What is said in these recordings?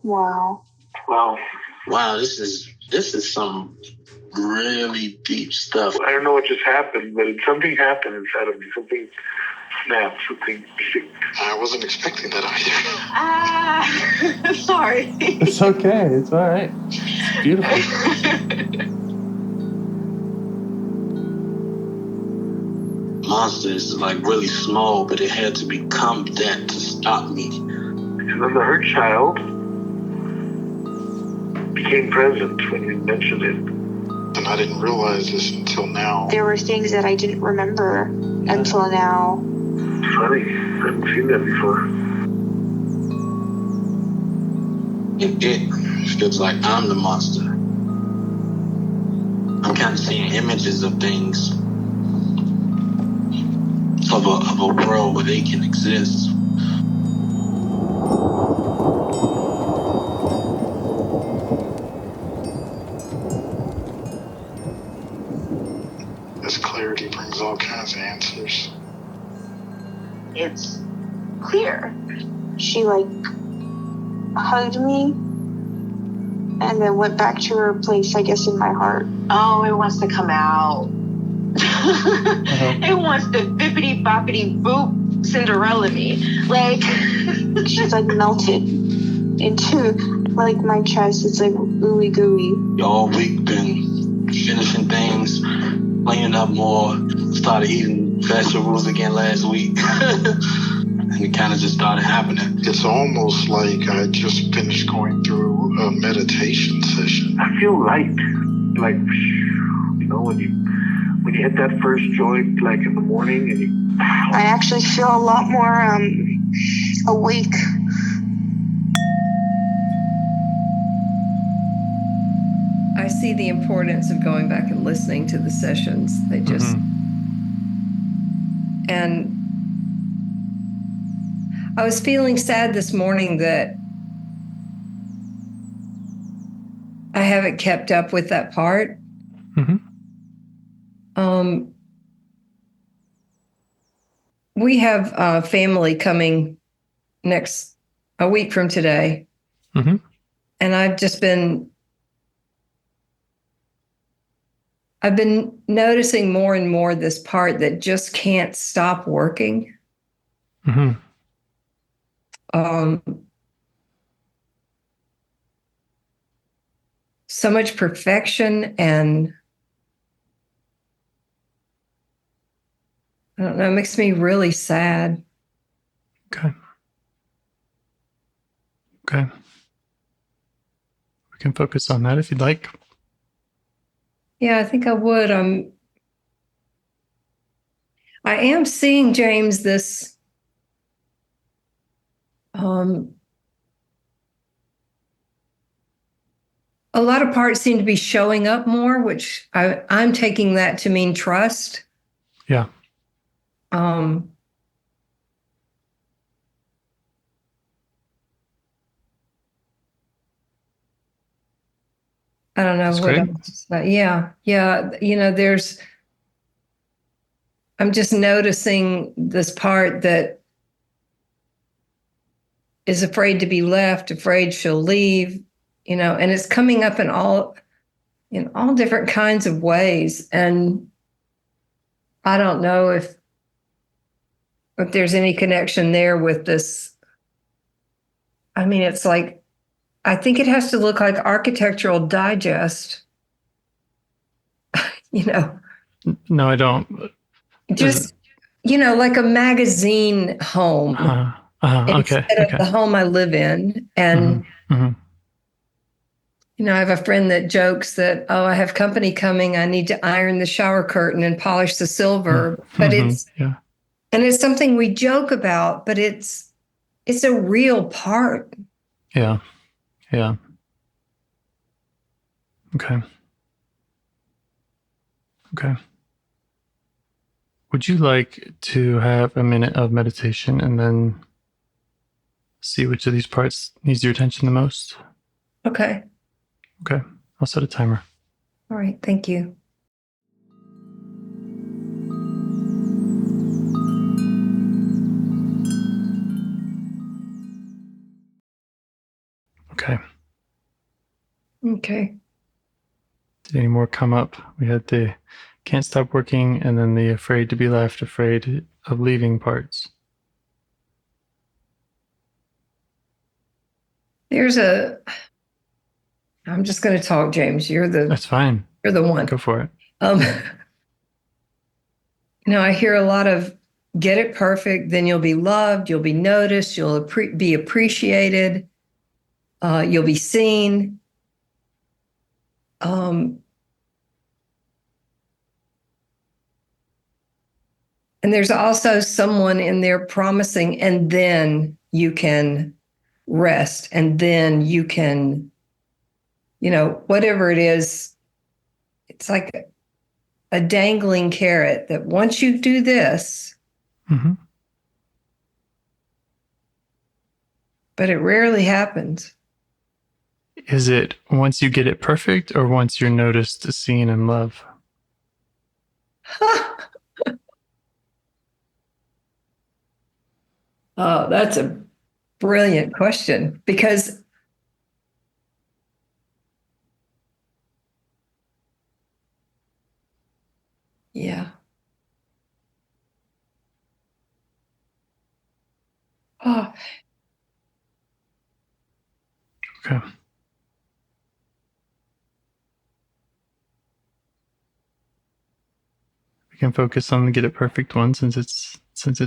Wow. Wow, this is some really deep stuff. I don't know what just happened, but something happened inside of me. Something snapped, something sick. I wasn't expecting that either. Sorry. It's okay. It's all right. It's beautiful. Monster is like really small, but it had to become that to stop me. And then the hurt child became present when you mentioned it. And I didn't realize this until now. There were things that I didn't remember until now. Funny, I haven't seen that before. It feels like I'm the monster. I'm kind of seeing images of things, of a world where they can exist. This clarity brings all kinds of answers. It's clear. She hugged me and then went back to her place, I guess, in my heart. Oh, it wants to come out. It wants to bippity boppity boop Cinderella me. She's melted into my chest. It's ooey gooey. All week been finishing things, cleaning up more, started eating vegetables again last week. And it kind of just started happening. It's almost like I just finished going through a meditation session. I feel light. When you hit that first joint, in the morning, and I actually feel a lot more awake. I see the importance of going back and listening to the sessions. They just, and I was feeling sad this morning that I haven't kept up with that part. We have family coming a week from today. And I've been noticing more and more this part that just can't stop working. So much perfection, and I don't know, it makes me really sad. Okay. We can focus on that if you'd like. Yeah, I think I would. I am seeing, James, this a lot of parts seem to be showing up more, which I'm taking that to mean trust. Yeah. I don't know That's what great. else. Yeah. I'm just noticing this part that is afraid to be left, afraid she'll leave, and it's coming up in all different kinds of ways. And I don't know if there's any connection there with this. I mean, it's I think it has to look like Architectural Digest. No, I don't. Just, like a magazine home. Okay. Instead of the home I live in. And, I have a friend that jokes that, I have company coming. I need to iron the shower curtain and polish the silver. But and it's something we joke about, but it's a real part. Yeah. Okay. Would you like to have a minute of meditation and then see which of these parts needs your attention the most? Okay. I'll set a timer. All right. Thank you. Okay. Okay. Okay. Did any more come up? We had the can't stop working and then the afraid to be left, afraid of leaving parts. I'm just going to talk, James. That's fine. You're the one. Go for it. I hear a lot of get it perfect, then you'll be loved, you'll be noticed, you'll be appreciated, you'll be seen. And there's also someone in there promising, and then you can rest, and then you can, whatever it is, it's like a dangling carrot that once you do this, Mm-hmm. but it rarely happens. Is it once you get it perfect or once you're noticed, seen, and loved? Oh, that's a brilliant question because yeah. Oh. Okay. We can focus on the get it perfect one since it's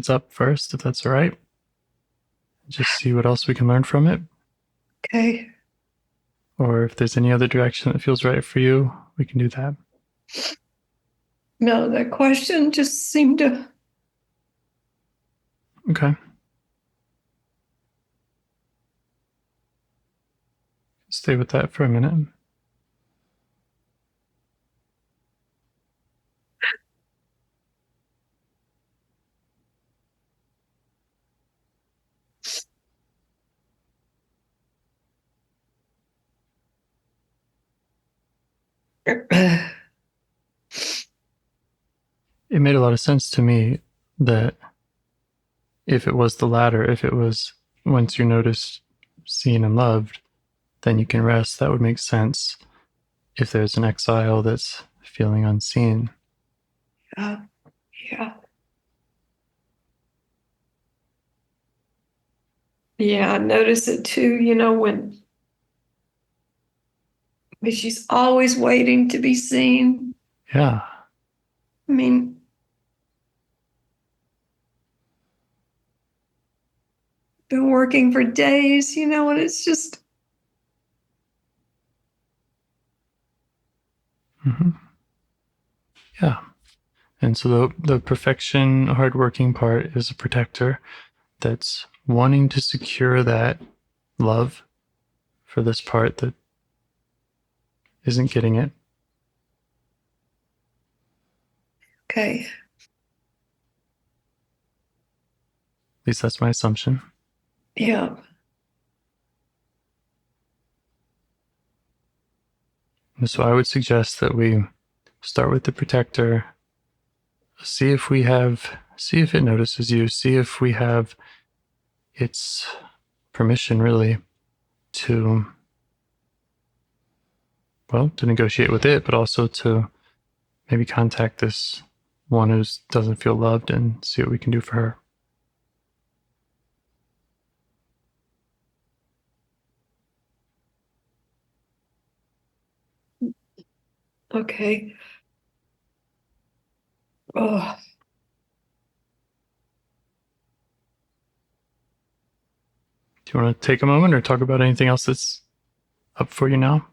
up first, if that's all right. Just see what else we can learn from it. Okay. Or if there's any other direction that feels right for you, we can do that. No, that question just seemed to. Okay. Stay with that for a minute. It made a lot of sense to me that if it was the latter, if it was once you're noticed, seen, and loved, then you can rest. That would make sense if there's an exile that's feeling unseen. Yeah. Yeah, I notice it too, when she's always waiting to be seen. Yeah. I mean, been working for days, and it's just. Mm-hmm. Yeah. And so the perfection, hardworking part is a protector that's wanting to secure that love for this part that isn't getting it. Okay. At least that's my assumption. Yeah. And so I would suggest that we start with the protector, see if it notices you, see if we have its permission really to negotiate with it, but also to maybe contact this one who doesn't feel loved and see what we can do for her. Okay. Oh. Do you want to take a moment or talk about anything else that's up for you now?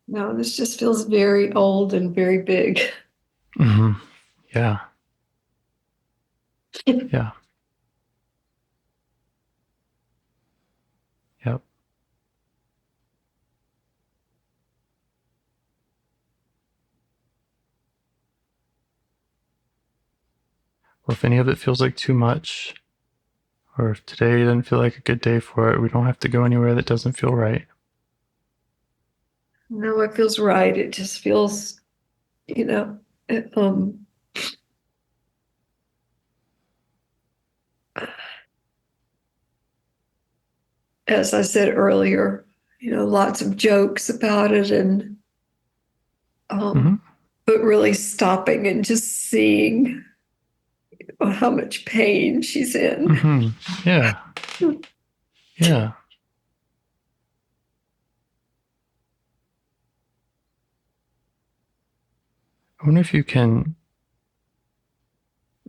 No, this just feels very old and very big. Mm-hmm. Yeah. Yeah. Yep. Well, if any of it feels like too much, or if today doesn't feel like a good day for it, we don't have to go anywhere that doesn't feel right. No, it feels right. It just feels you know. As I said earlier, lots of jokes about it, and but really stopping and just seeing how much pain she's in. Yeah. Yeah. I wonder if you can,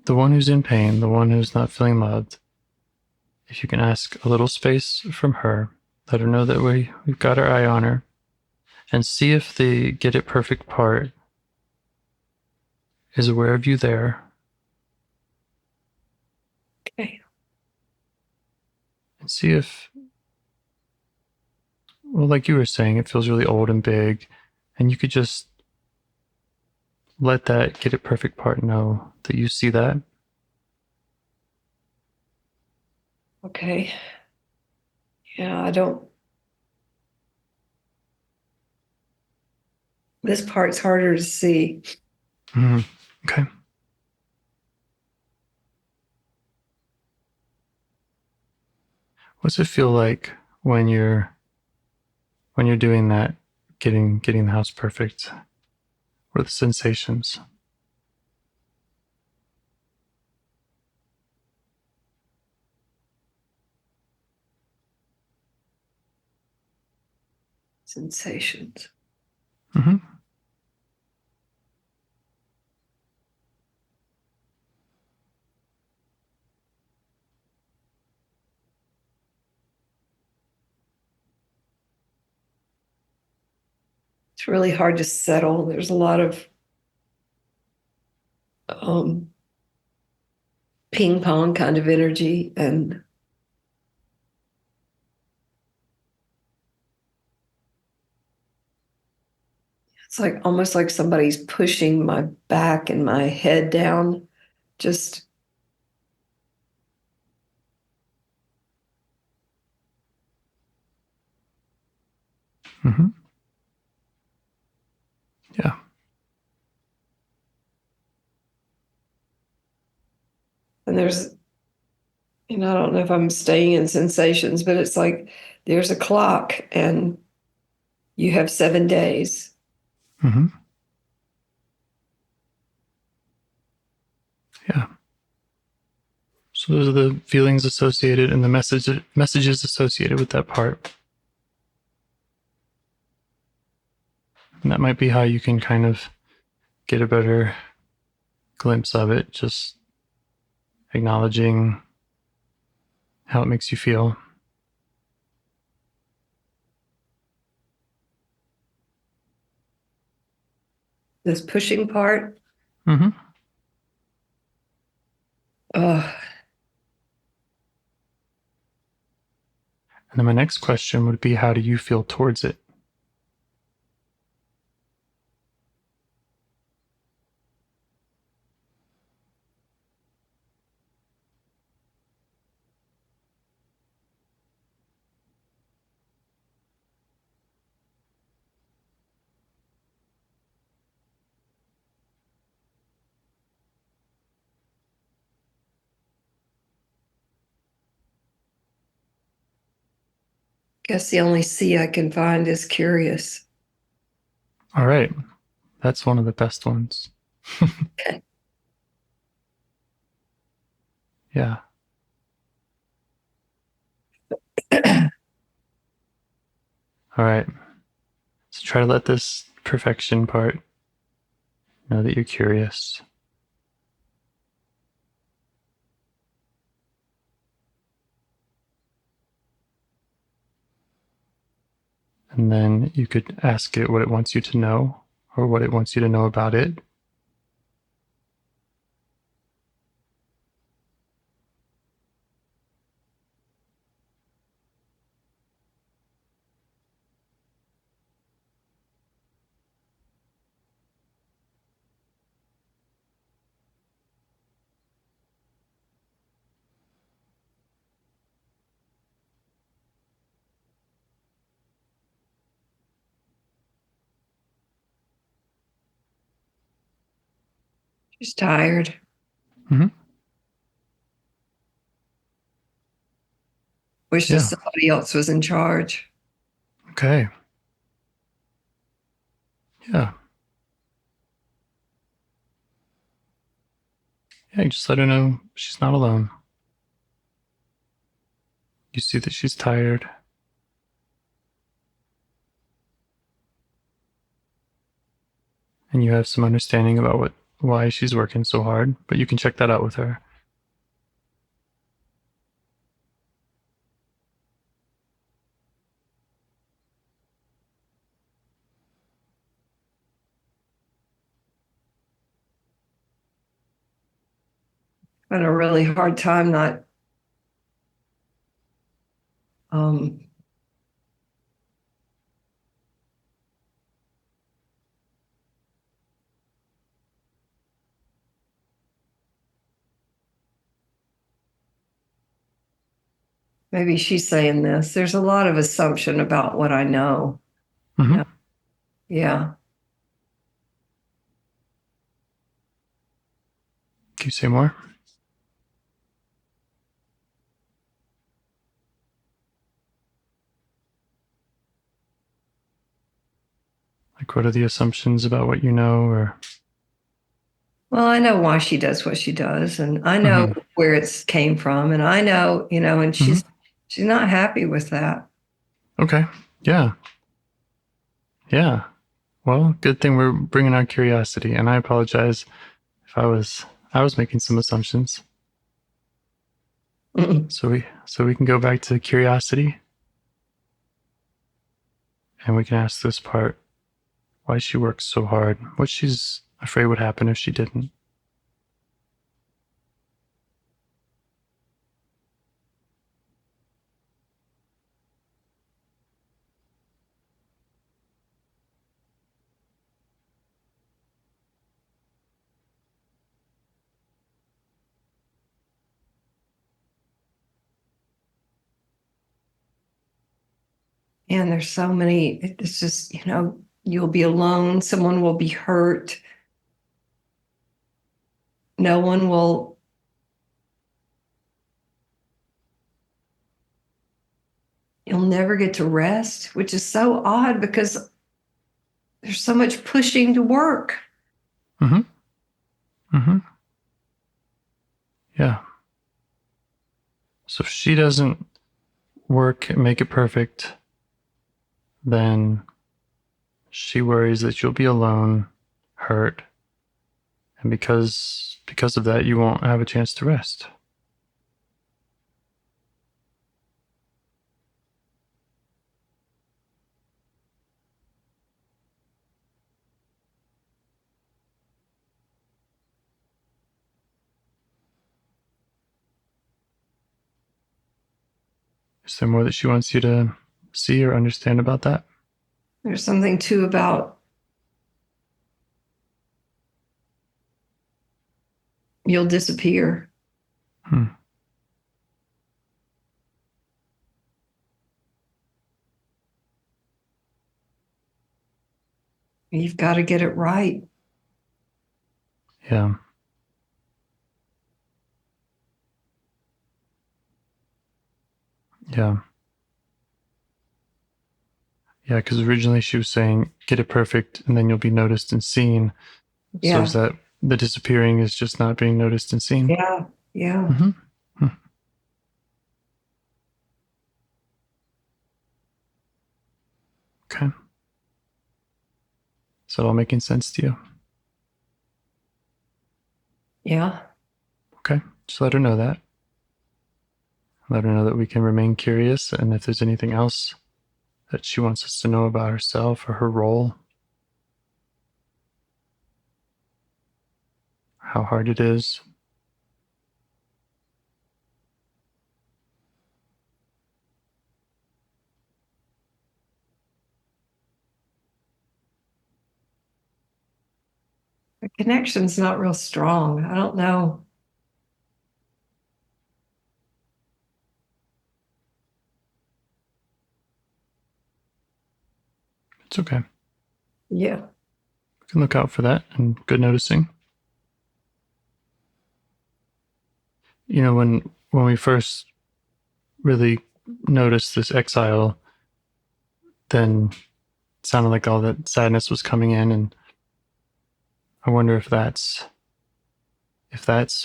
the one who's in pain, the one who's not feeling loved, if you can ask a little space from her, let her know that we've got our eye on her, and see if the get it perfect part is aware of you there. Okay. And see if, well, like you were saying, it feels really old and big, and you could just let that get it perfect part know that you see that. Okay. Yeah, I don't. This part's harder to see. Okay. What's it feel like when you're doing that, getting the house perfect? What are the sensations? Sensations. It's really hard to settle. There's a lot of ping pong kind of energy, and it's like almost like somebody's pushing my back and my head down. Just Yeah. and there's, I don't know if I'm staying in sensations, but it's like there's a clock and you have 7 days. Yeah. So those are the feelings associated and the messages associated with that part. And that might be how you can kind of get a better glimpse of it, just acknowledging how it makes you feel. This pushing part. And then my next question would be, how do you feel towards it? Guess the only C I can find is curious. All right. That's one of the best ones. Okay. Yeah. All right. So try to let this perfection part know that you're curious. And then you could ask it what it wants you to know or what it wants you to know about it. She's tired. Mm-hmm. Wish that somebody else was in charge. Okay. Yeah. Yeah, you just let her know she's not alone. You see that she's tired. And you have some understanding about why she's working so hard, but you can check that out with her. I had a really hard time not maybe she's saying this. There's a lot of assumption about what I know. Mm-hmm. Yeah. Yeah. Can you say more? Like, what are the assumptions about what you know? Or Well, I know why she does what she does, and I know where it's came from, and I know, and she's not happy with that. Okay. Yeah. Yeah. Well, good thing we're bringing our curiosity, and I apologize if I was making some assumptions. So we can go back to curiosity, and we can ask this part: why she works so hard, what she's afraid would happen if she didn't. And there's so many, it's just, you'll be alone, someone will be hurt. No one will, you'll never get to rest, which is so odd because there's so much pushing to work. Yeah. So if she doesn't work and make it perfect, then she worries that you'll be alone, hurt, and because of that, you won't have a chance to rest. Is there more that she wants you to see or understand about that? There's something too about you'll disappear. You've got to get it right. Yeah. Yeah. Yeah, because originally she was saying, get it perfect, and then you'll be noticed and seen. Yeah. So is that the disappearing is just not being noticed and seen? Yeah. Yeah. Okay. Is that all making sense to you? Yeah. Okay. Just let her know that. Let her know that we can remain curious, and if there's anything else that she wants us to know about herself or her role, how hard it is. The connection's not real strong. I don't know. It's okay. Yeah. We can look out for that, and good noticing. when we first really noticed this exile, then it sounded like all that sadness was coming in, and I wonder if that's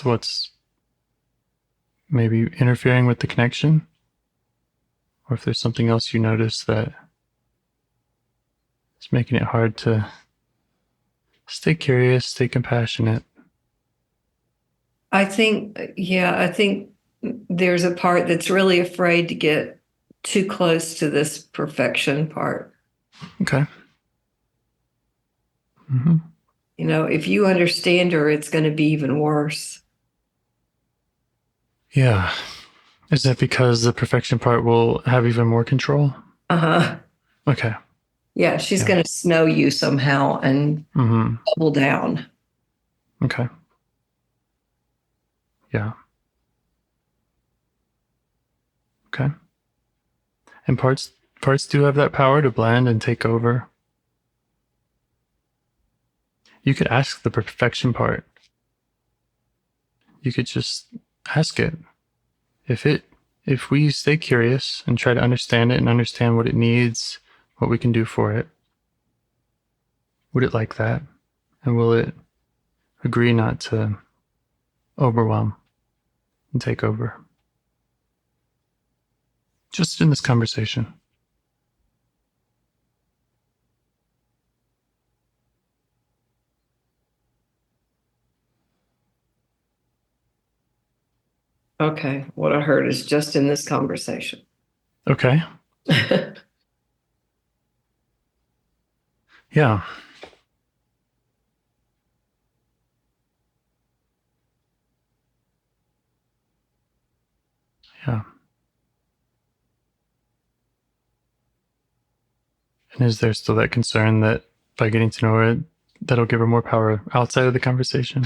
what's maybe interfering with the connection, or if there's something else you notice that is making it hard to stay curious, stay compassionate. I think there's a part that's really afraid to get too close to this perfection part. Okay. Mm-hmm. If you understand her, it's going to be even worse. Yeah. Is that because the perfection part will have even more control? Uh-huh. Okay. Yeah, she's going to snow you somehow and double down. Okay. Yeah. Okay. And parts do have that power to blend and take over. You could ask the perfection part. You could just ask it. If we stay curious and try to understand it and understand what it needs, what we can do for it, would it like that? And will it agree not to overwhelm and take over? Just in this conversation. Okay, what I heard is just in this conversation. Okay. Yeah. Yeah. And is there still that concern that by getting to know her, that'll give her more power outside of the conversation?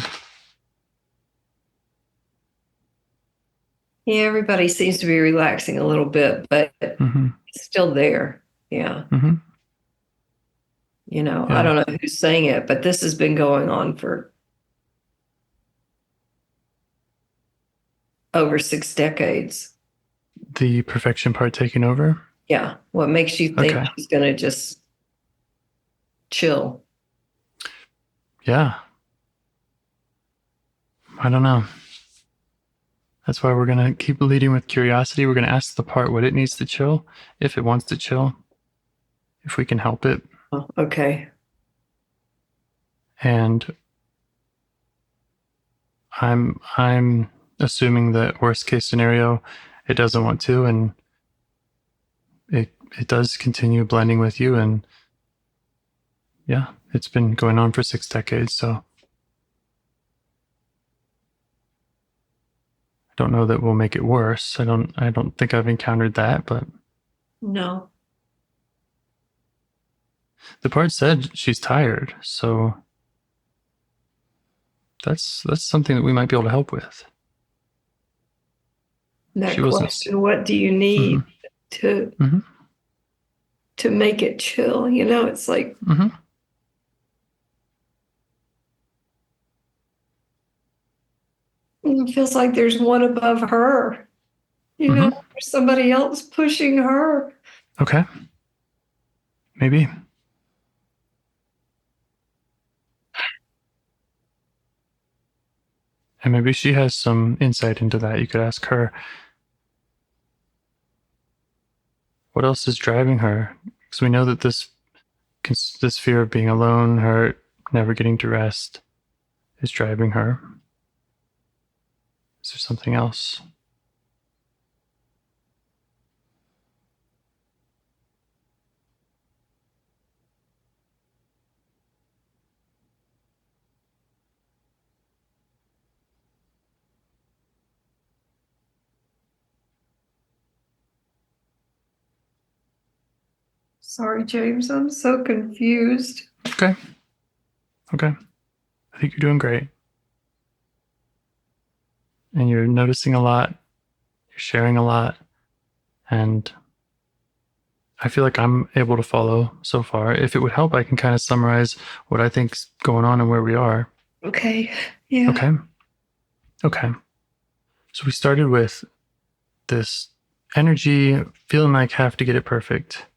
Yeah, everybody seems to be relaxing a little bit, but it's still there. Yeah. Mm-hmm. I don't know who's saying it, but this has been going on for over 6 decades. The perfection part taking over? Yeah. What makes you think she's going to just chill? Yeah. I don't know. That's why we're going to keep leading with curiosity. We're going to ask the part what it needs to chill, if it wants to chill, if we can help it. Oh, okay. And I'm assuming that worst case scenario, it doesn't want to, and it does continue blending with you. And yeah, it's been going on for 6 decades. So I don't know that we'll make it worse. I don't think I've encountered that, but no. The part said she's tired, so that's something that we might be able to help with. That question, what do you need to make it chill? It's like it feels like there's one above her. There's somebody else pushing her. Okay. Maybe. And maybe she has some insight into that. You could ask her, what else is driving her? Because we know that this fear of being alone, hurt, never getting to rest is driving her. Is there something else? Sorry, James, I'm so confused. Okay. I think you're doing great. And you're noticing a lot. You're sharing a lot. And I feel like I'm able to follow so far. If it would help, I can kind of summarize what I think's going on and where we are. Okay. Yeah. Okay. So we started with this energy, feeling like have to get it perfect.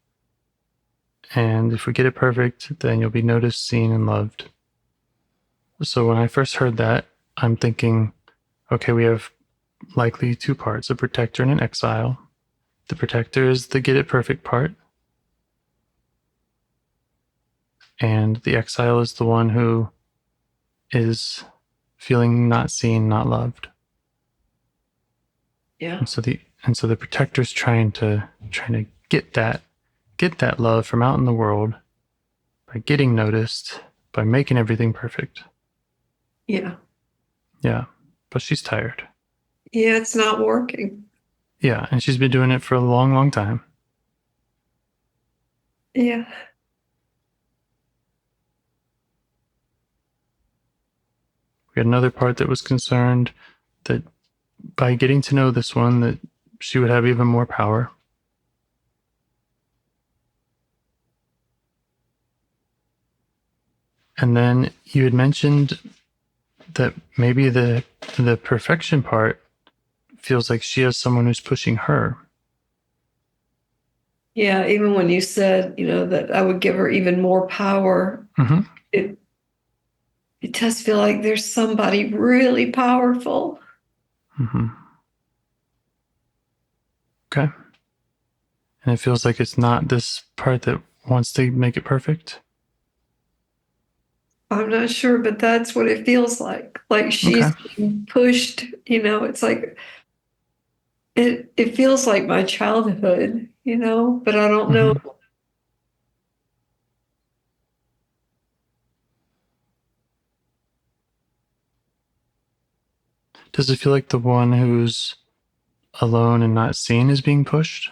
And if we get it perfect, then you'll be noticed, seen, and loved. So when I first heard that, I'm thinking, okay, we have likely two parts, a protector and an exile. The protector is the get it perfect part. And the exile is the one who is feeling not seen, not loved. Yeah. And so the protector's trying to get that love from out in the world by getting noticed, by making everything perfect. Yeah. Yeah. But she's tired. Yeah, it's not working. Yeah, and she's been doing it for a long, long time. Yeah. We had another part that was concerned that by getting to know this one, that she would have even more power. And then you had mentioned that maybe the perfection part feels like she has someone who's pushing her. Yeah, even when you said, that I would give her even more power, Mm-hmm. it does feel like there's somebody really powerful. Mm-hmm. Okay. And it feels like it's not this part that wants to make it perfect. I'm not sure, but that's what it feels like. Like she's being pushed, it's like it feels like my childhood, but I don't know. Does it feel like the one who's alone and not seen is being pushed?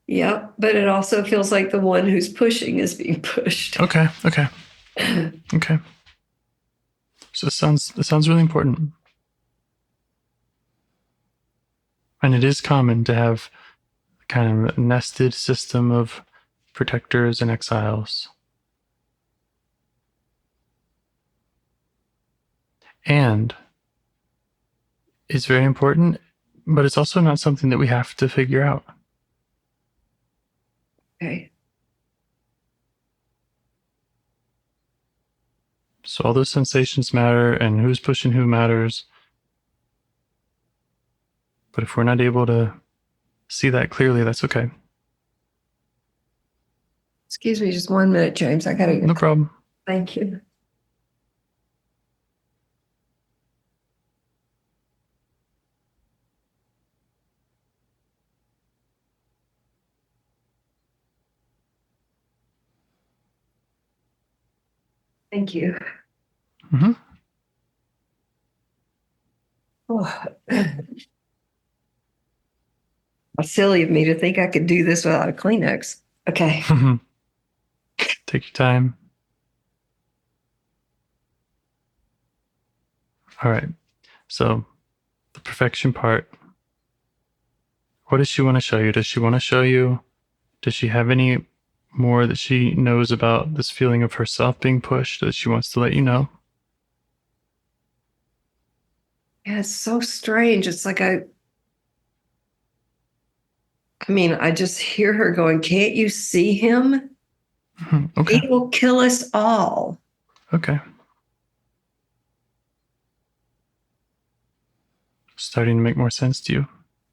Yeah, but it also feels like the one who's pushing is being pushed. Okay. Okay. So it sounds really important. And it is common to have kind of a nested system of protectors and exiles. And it's very important, but it's also not something that we have to figure out. Okay. So all those sensations matter and who's pushing who matters. But if we're not able to see that clearly, that's okay. Excuse me just 1 minute, James. I gotta. No problem. Thank you. Thank you. Mm-hmm. Oh. How silly of me to think I could do this without a Kleenex. Okay. Take your time. All right. So the perfection part. What does she want to show you? Does she want to show you? Does she have any more that she knows about this feeling of herself being pushed that she wants to let you know? Yeah, it's so strange. It's like I just hear her going, "Can't you see him? Okay. He will kill us all." Okay. Starting to make more sense to you.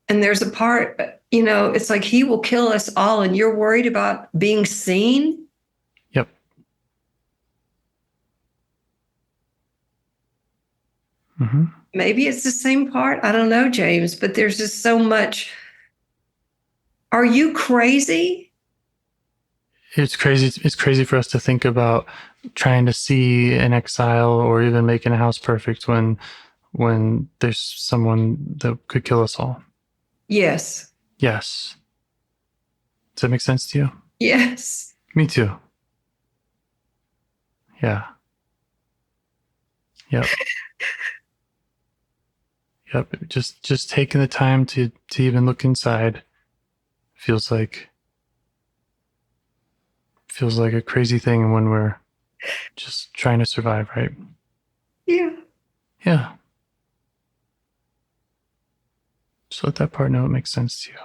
And there's a part, it's like he will kill us all, and you're worried about being seen. Yep. Mm-hmm. Maybe it's the same part. I don't know, James, but there's just so much. Are you crazy? It's crazy. It's crazy for us to think about trying to see an exile or even making a house perfect when there's someone that could kill us all. Yes. Yes. Does that make sense to you? Yes. Me too. Yeah. Yep. Yep. Just taking the time to even look inside feels like a crazy thing when we're just trying to survive, right? Yeah. Yeah. Just let that part know it makes sense to you.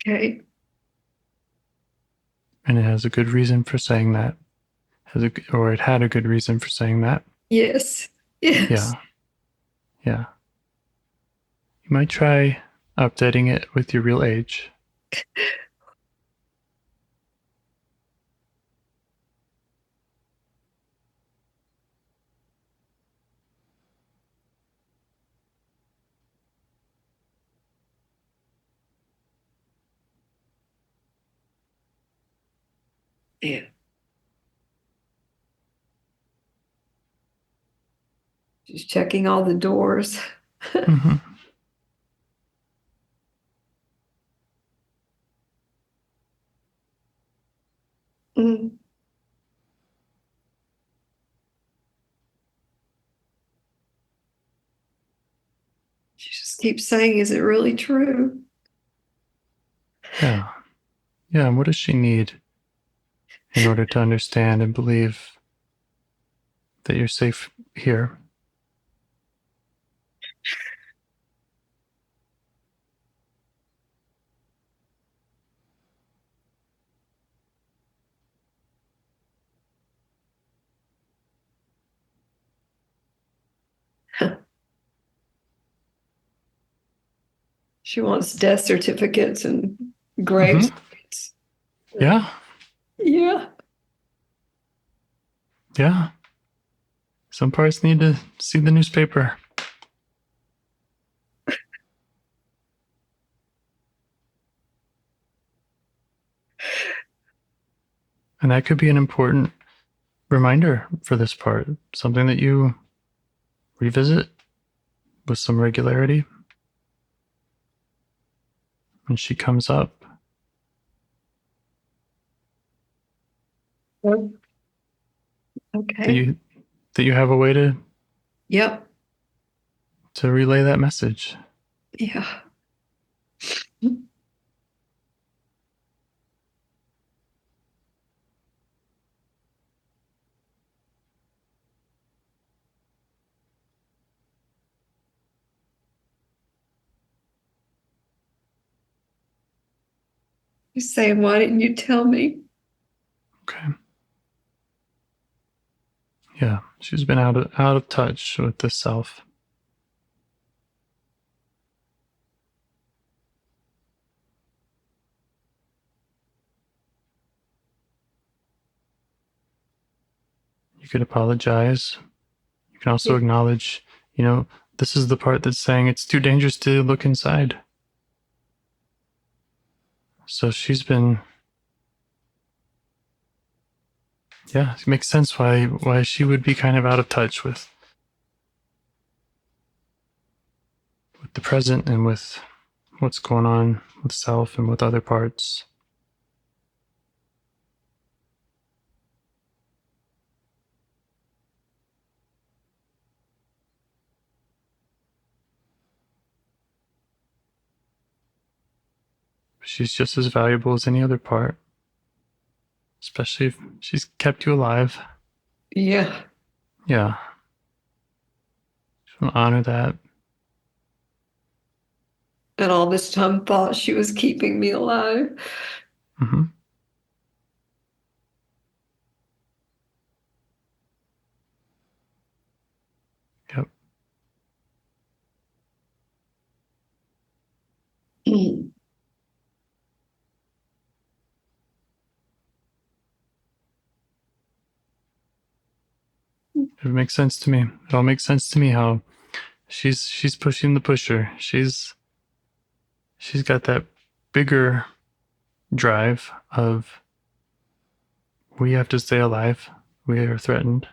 Okay. And it has a good reason for saying that. It had a good reason for saying that. Yes. Yes. Yeah. Yeah. You might try updating it with your real age. Yeah. Just checking all the doors. Mm-hmm. Mm. She just keeps saying, is it really true? Yeah. Yeah. And what does she need in order to understand and believe that you're safe here? She wants death certificates and grave certificates. Yeah. Yeah. Yeah. Some parts need to see the newspaper. And that could be an important reminder for this part, something that you revisit with some regularity. When she comes up, Okay. that you have a way Yep. to relay that message. Yeah. He's saying, why didn't you tell me? Okay. Yeah, she's been out of touch with the self. You could apologize. You can also acknowledge, this is the part that's saying it's too dangerous to look inside. So she's been, yeah, it makes sense why she would be kind of out of touch with the present and with what's going on with self and with other parts. She's just as valuable as any other part, especially if she's kept you alive. Yeah. Yeah. Just want to honor that. And all this time thought she was keeping me alive. Mm-hmm. Yep. Mm. It makes sense to me. It all makes sense to me how she's pushing the pusher. She's got that bigger drive of we have to stay alive. We are threatened.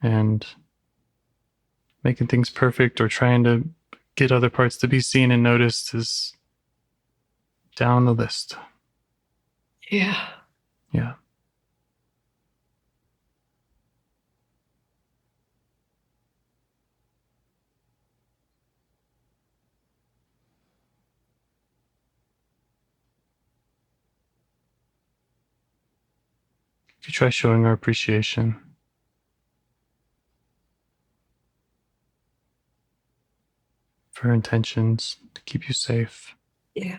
And making things perfect or trying to get other parts to be seen and noticed is down the list. Yeah. Yeah. You try showing our appreciation for her intentions to keep you safe. Yeah.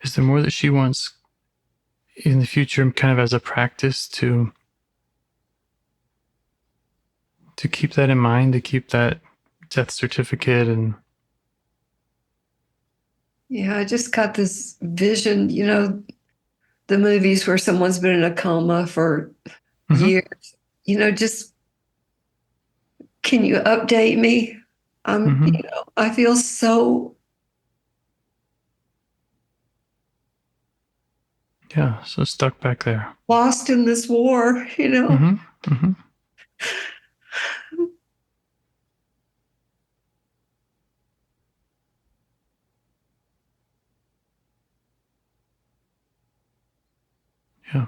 Is there more that she wants in the future, kind of as a practice to keep that in mind, to keep that death certificate? And Yeah, I just got this vision, the movies where someone's been in a coma for years, just can you update me? I feel so yeah, so stuck back there. lost in this war, Yeah.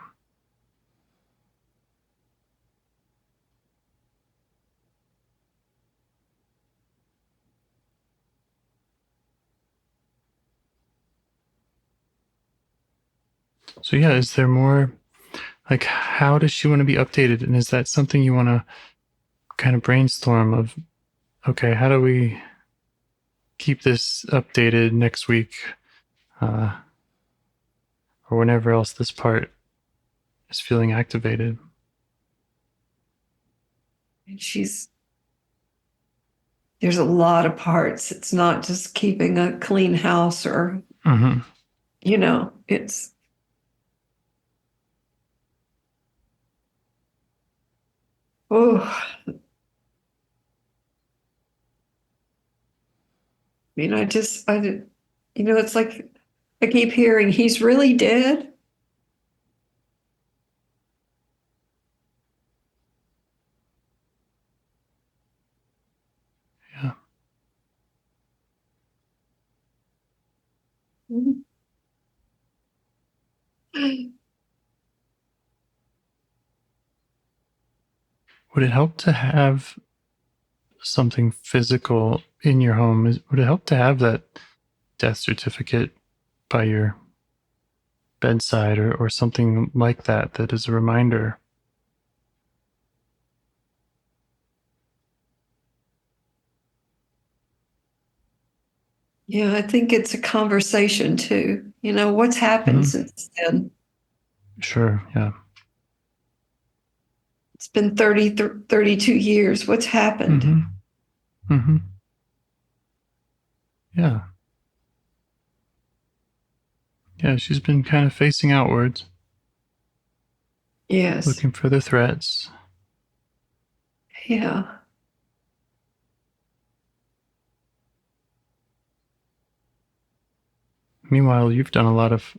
So yeah, is there more, like, how does she want to be updated? And is that something you want to kind of brainstorm of, okay, how do we keep this updated next week, or whenever else this part is feeling activated? And there's a lot of parts. It's not just keeping a clean house or, it's, oh, it's like I keep hearing he's really dead. Yeah. Would it help to have something physical in your home? Would it help to have that death certificate by your bedside, or something like that, that is a reminder? Yeah, I think it's a conversation too. What's happened since then? Sure. Yeah. It's been 32 years. What's happened? Yeah. Yeah, she's been kind of facing outwards. Yes. Looking for the threats. Yeah. Meanwhile, you've done a lot of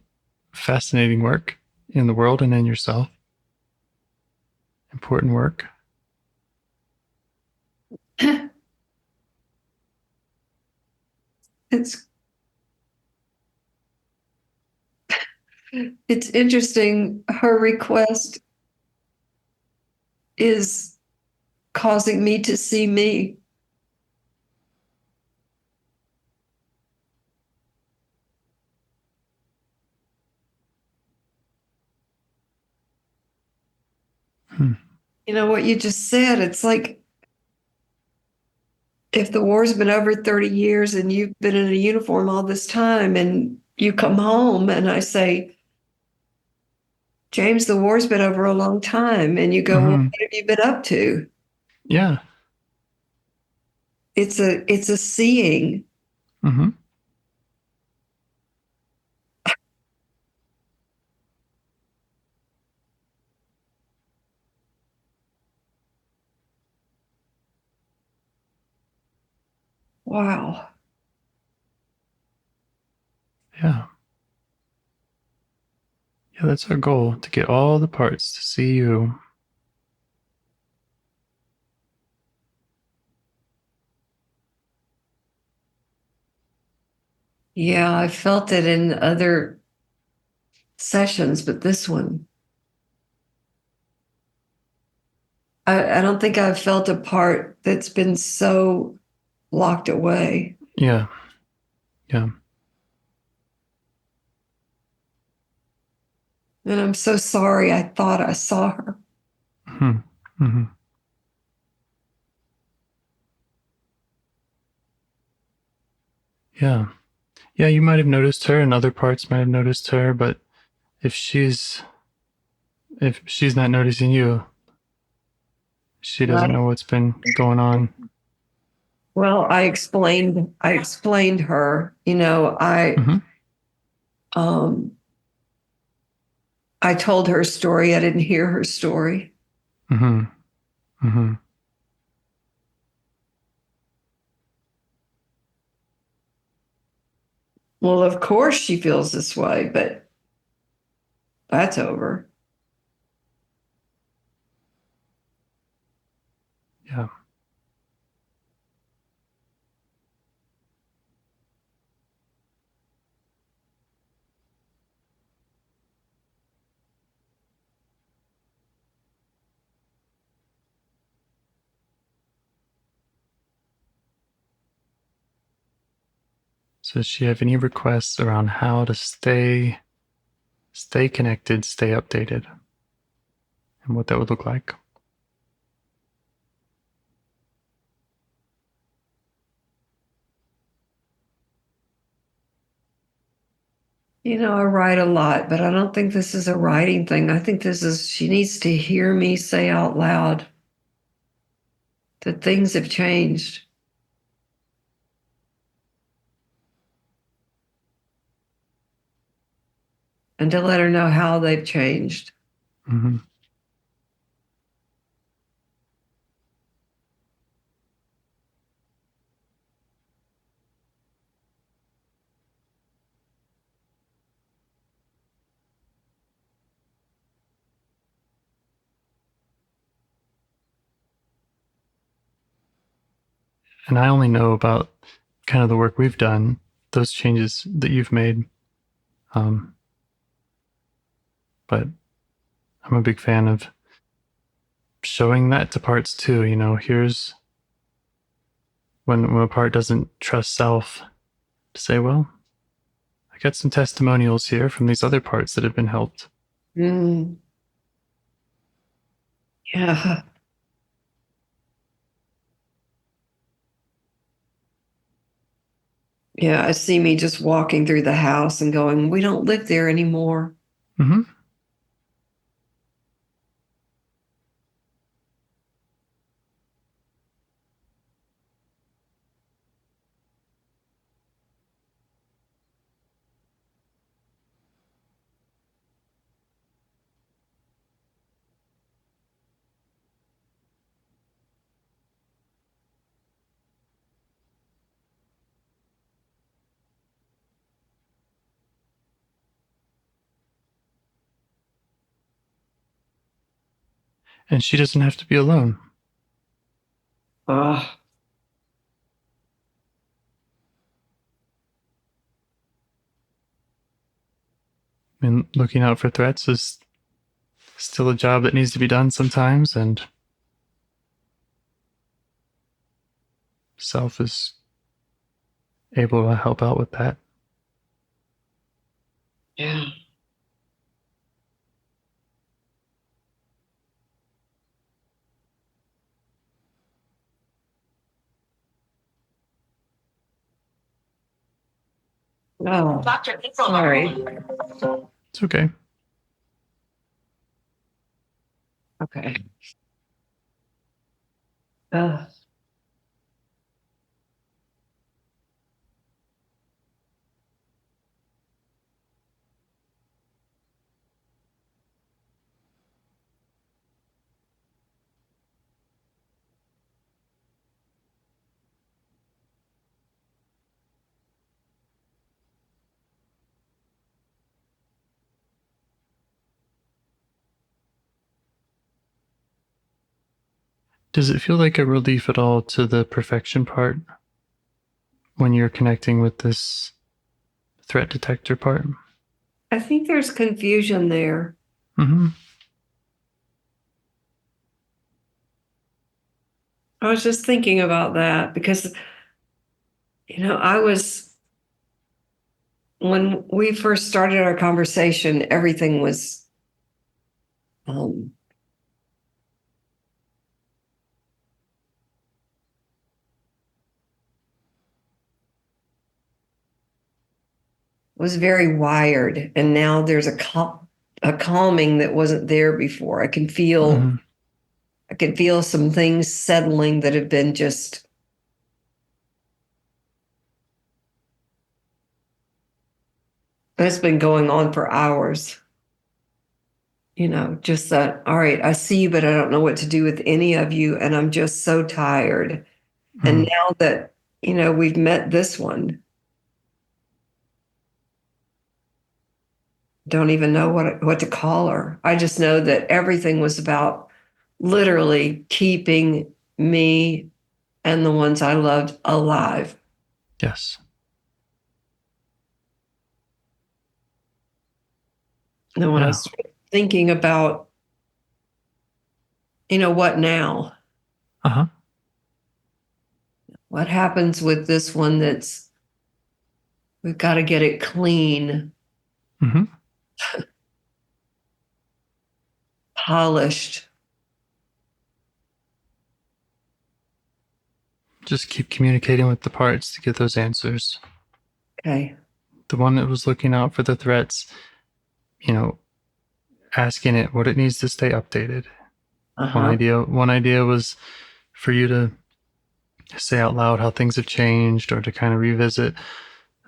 fascinating work in the world and in yourself. Important work. It's interesting. Her request is causing me to see me. What you just said, it's like if the war's been over 30 years and you've been in a uniform all this time and you come home and I say, James, the war's been over a long time. And you go, well, what have you been up to? Yeah. it's a seeing. Mm-hmm. Wow. Yeah. Yeah, that's our goal, to get all the parts to see you. Yeah, I felt it in other sessions, but this one, I don't think I've felt a part that's been so locked away. Yeah. Yeah. And I'm so sorry. I thought I saw her. Mm-hmm. Mm-hmm. Yeah. Yeah, you might have noticed her and other parts might have noticed her, but if she's not noticing you, she doesn't know what's been going on. Well, I explained her, Mm-hmm. um I told her story. I didn't hear her story. Mm-hmm. Mm-hmm. Well, of course she feels this way, but that's over. Yeah. So does she have any requests around how to stay connected, stay updated, and what that would look like? I write a lot, but I don't think this is a writing thing. I think she needs to hear me say out loud that things have changed and to let her know how they've changed. Mm-hmm. And I only know about kind of the work we've done, those changes that you've made. But I'm a big fan of showing that to parts too. Here's when a part doesn't trust self, to say, well, I got some testimonials here from these other parts that have been helped. Mm. Yeah. Yeah. I see me just walking through the house and going, we don't live there anymore. Mm-hmm. And she doesn't have to be alone. Oh, I mean, looking out for threats is still a job that needs to be done sometimes, and self is able to help out with that. yeah. Oh, sorry. It's okay. Okay. Uh, Does it feel like a relief at all to the perfection part when you're connecting with this threat detector part? I think there's confusion there. Mm-hmm. I was just thinking about that because, when we first started our conversation, everything was was very wired, and now there's a calming that wasn't there before. I can feel some things settling that have been just it's been going on for hours. Just that, all right, I see you, but I don't know what to do with any of you, and I'm just so tired. And now that we've met this one, don't even know what to call her. I just know that everything was about literally keeping me and the ones I loved alive. Yes. And when I started thinking about, what now? Uh-huh. What happens with this one we've got to get it clean, Mm-hmm. polished. Just keep communicating with the parts to get those answers. Okay. The one that was looking out for the threats, asking it what it needs to stay updated. Uh-huh. One idea was for you to say out loud how things have changed, or to kind of revisit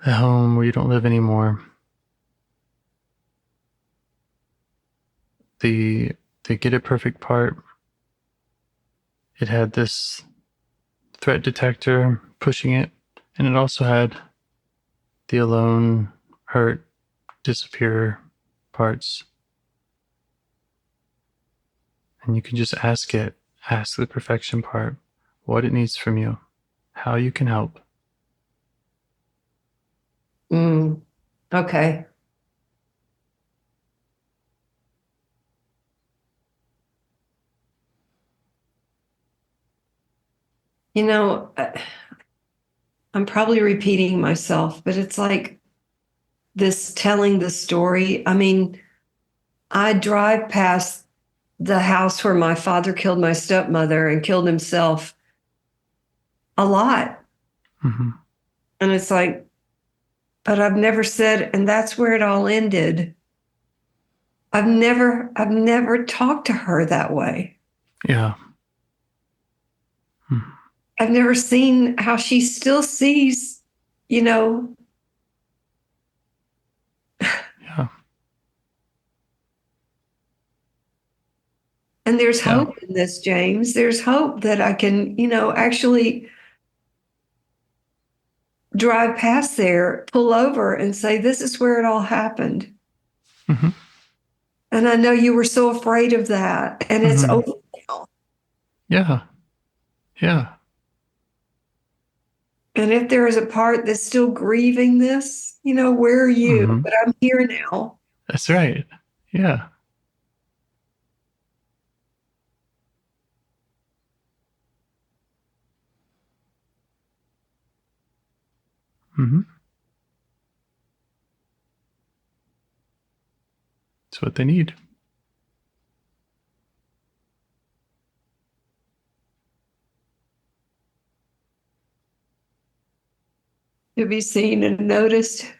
the home where you don't live anymore. The Get It Perfect part, it had this threat detector pushing it, and it also had the alone, hurt, disappear parts. And you can just ask the perfection part, what it needs from you, how you can help. Okay. I'm probably repeating myself, but it's like this telling the story. I mean, I drive past the house where my father killed my stepmother and killed himself a lot. Mm-hmm. And it's like, but I've never said, and that's where it all ended. I've never talked to her that way. Yeah. I've never seen how she still sees, Yeah. And there's hope in this, James. There's hope that I can, actually drive past there, pull over, and say, this is where it all happened. Mm-hmm. And I know you were so afraid of that. And it's over now. Yeah. Yeah. And if there is a part that's still grieving this, where are you? But I'm here now. That's right. Yeah. Mm-hmm. That's what they need. To be seen and noticed.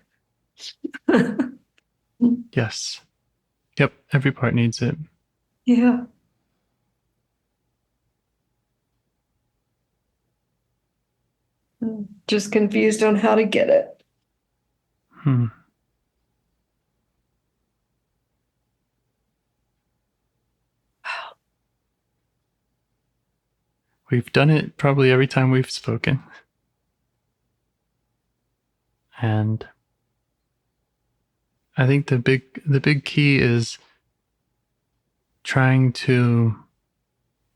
Yes. Yep. Every part needs it. Yeah. Just confused on how to get it. We've done it probably every time we've spoken. And I think the big key is trying to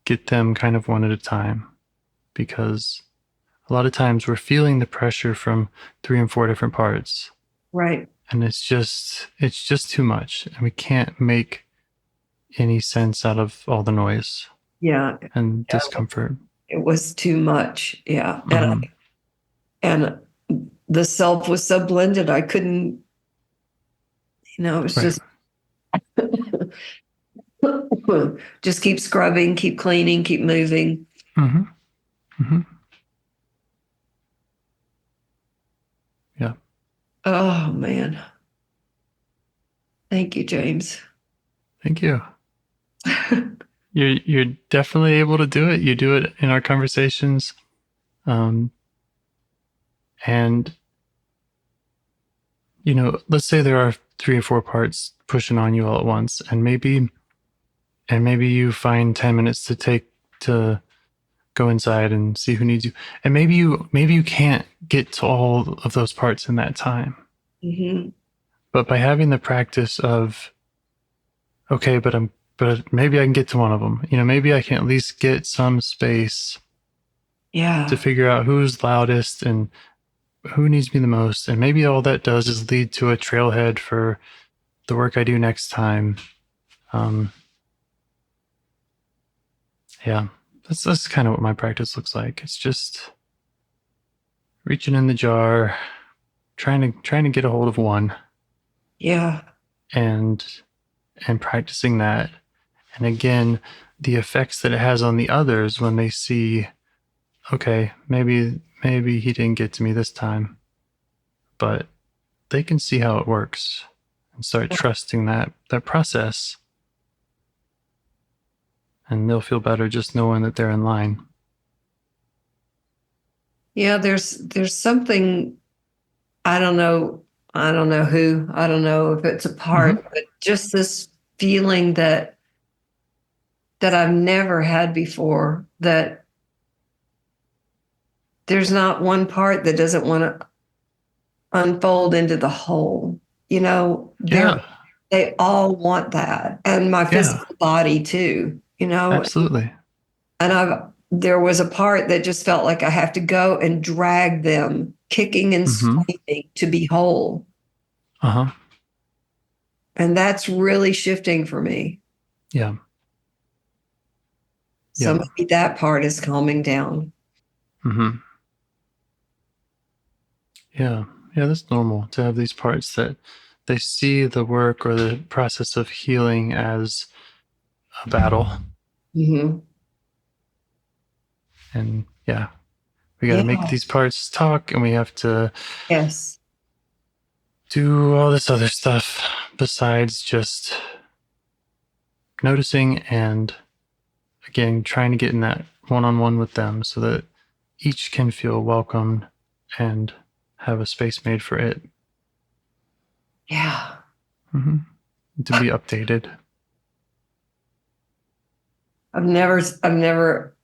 get them kind of one at a time, because a lot of times we're feeling the pressure from 3 and 4 different parts. Right. And it's just too much, and we can't make any sense out of all the noise Yeah. and discomfort. It was too much. Yeah. Mhm. And the self was so blended, I couldn't, it was Right. just keep scrubbing, keep cleaning, keep moving. Mm-hmm. Mm-hmm. Yeah. Oh man. Thank you, James. Thank you. You're definitely able to do it. You do it in our conversations. And let's say there are 3 or 4 parts pushing on you all at once, and maybe you find 10 minutes to go inside and see who needs you. And maybe you can't get to all of those parts in that time. Mm-hmm. But by having the practice of, okay, but maybe I can get to one of them. Maybe I can at least get some space. Yeah. To figure out who's loudest and who needs me the most. And maybe all that does is lead to a trailhead for the work I do next time. Yeah, that's kind of what my practice looks like. It's just reaching in the jar, trying to get a hold of one. Yeah. And practicing that. And again, the effects that it has on the others when they see, okay, maybe he didn't get to me this time, but they can see how it works and start trusting that process. And they'll feel better just knowing that they're in line. Yeah, there's something, I don't know who, I don't know if it's a part, but just this feeling that I've never had before, that there's not one part that doesn't want to unfold into the whole. Yeah. They all want that. And my physical body too, Absolutely. And there was a part that just felt like I have to go and drag them kicking and screaming to be whole. Uh-huh. And that's really shifting for me. Yeah. So maybe that part is calming down. Mm-hmm. Yeah. Yeah, that's normal to have these parts that they see the work or the process of healing as a battle. Mm-hmm. And yeah, we got to make these parts talk, and we have to do all this other stuff besides just noticing and, again, trying to get in that one-on-one with them so that each can feel welcomed and have a space made for it. Yeah. Mm-hmm. To be updated. I've never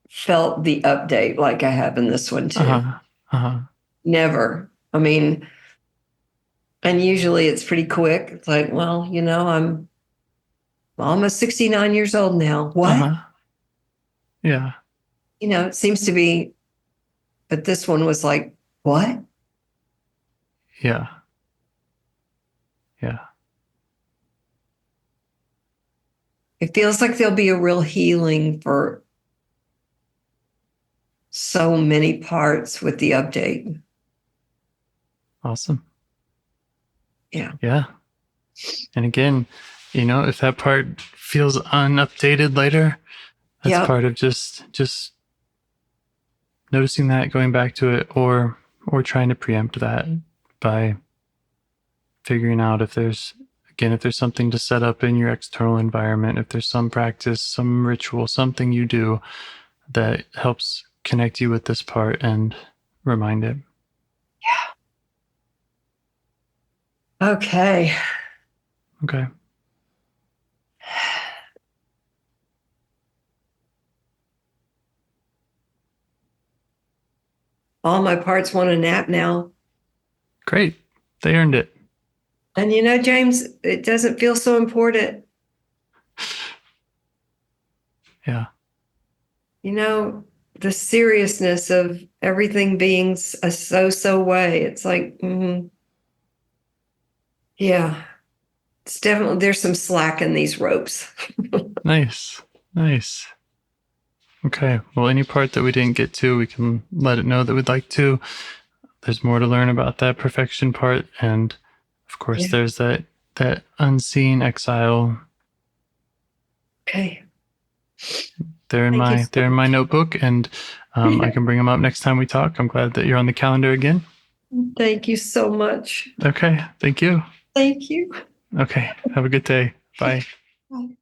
felt the update like I have in this one too. Never. I mean, and usually it's pretty quick. It's like, well, I'm almost 69 years old now. What? Yeah. It seems to be, but this one was like, what? Yeah. Yeah. It feels like there'll be a real healing for so many parts with the update. Awesome. Yeah. Yeah. And again, if that part feels unupdated later, that's part of just noticing that, going back to it, or trying to preempt that by figuring out if there's something to set up in your external environment, if there's some practice, some ritual, something you do that helps connect you with this part and remind it. Yeah. Okay. All my parts want a nap now. Great. They earned it. And James, it doesn't feel so important. Yeah. the seriousness of everything being a so-so way. It's like, yeah, it's definitely, there's some slack in these ropes. Nice. Nice. Okay. Well, any part that we didn't get to, we can let it know that we'd like to. There's more to learn about that perfection part. And of course, Yeah. there's that unseen exile. Okay. They're in my notebook, and I can bring them up next time we talk. I'm glad that you're on the calendar again. Thank you so much. Okay. Thank you. Thank you. Okay. Have a good day. Bye. Bye.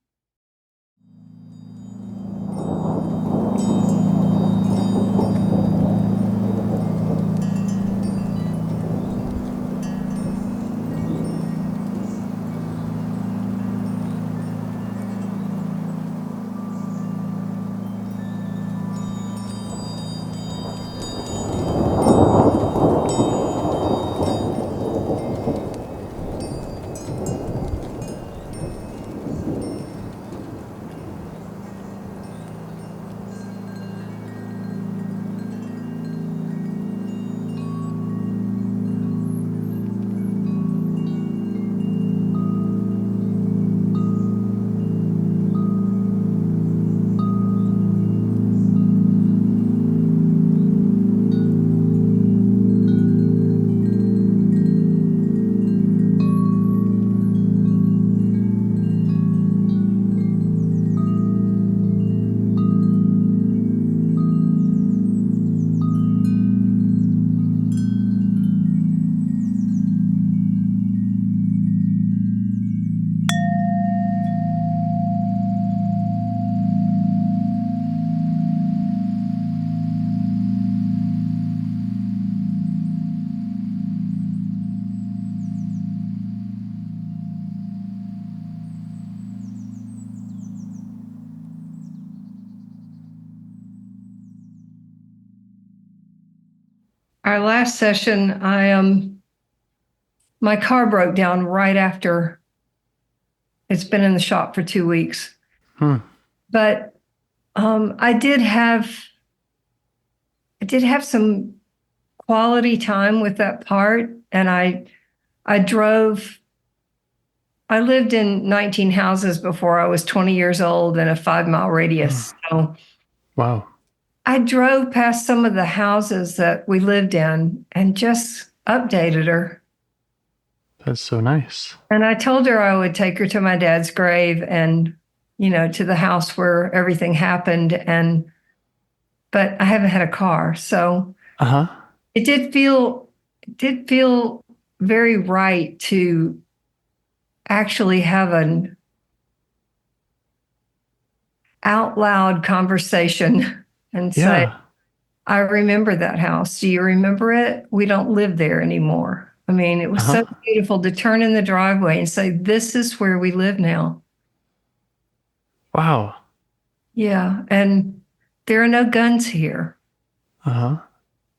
Our last session, my car broke down right after. It's been in the shop for 2 weeks. But I did have some quality time with that part, and I lived in 19 houses before I was 20 years old in a 5-mile radius. So Wow. I drove past some of the houses that we lived in and just updated her. That's so nice. And I told her I would take her to my dad's grave and, to the house where everything happened. But I haven't had a car. So it did feel very right to actually have an out loud conversation and say, I remember that house. Do you remember it? We don't live there anymore. I mean, it was so beautiful to turn in the driveway and say, this is where we live now. Wow. Yeah. And there are no guns here.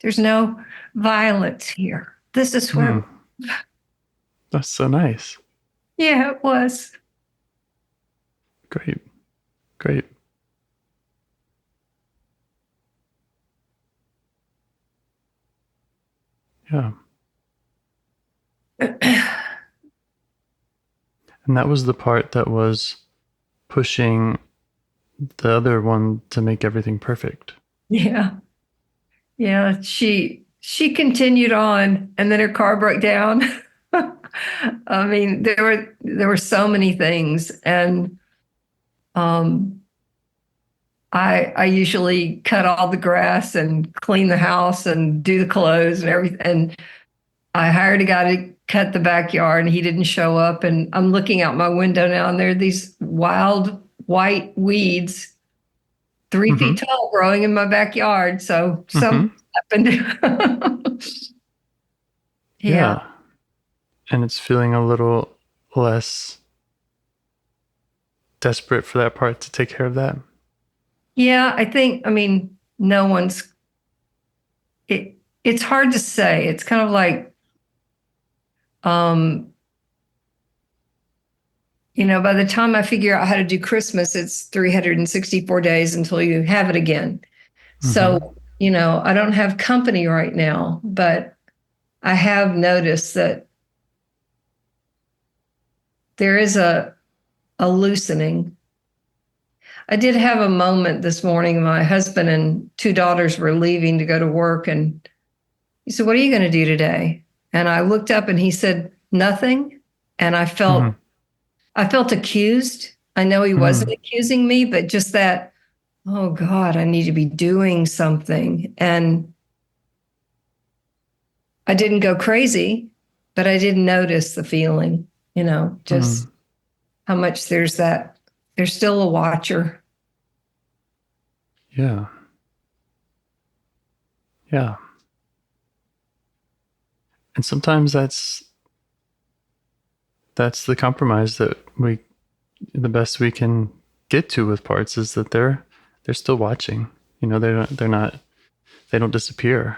There's no violence here. This is where. That's so nice. Yeah, it was. Great. Great. Yeah. And that was the part that was pushing the other one to make everything perfect. Yeah. Yeah. She continued on, and then her car broke down. I mean, there were so many things. And I usually cut all the grass and clean the house and do the clothes and everything. And I hired a guy to cut the backyard, and he didn't show up. And I'm looking out my window now, and there are these wild white weeds 3 feet tall growing in my backyard. So something happened. Yeah. And it's feeling a little less desperate for that part to take care of that. Yeah, I mean, it's hard to say. It's kind of like, by the time I figure out how to do Christmas, it's 364 days until you have it again. So, I don't have company right now, but I have noticed that there is a loosening. I did have a moment this morning. My husband and 2 daughters were leaving to go to work, and he said, "What are you going to do today?" And I looked up and he said, "Nothing." And I felt accused. I know he wasn't accusing me, but just that, oh God, I need to be doing something. And I didn't go crazy, but I did notice the feeling, just how much there's still a watcher. Yeah. Yeah. And sometimes that's the compromise that the best we can get to with parts is that they're still watching. They don't disappear.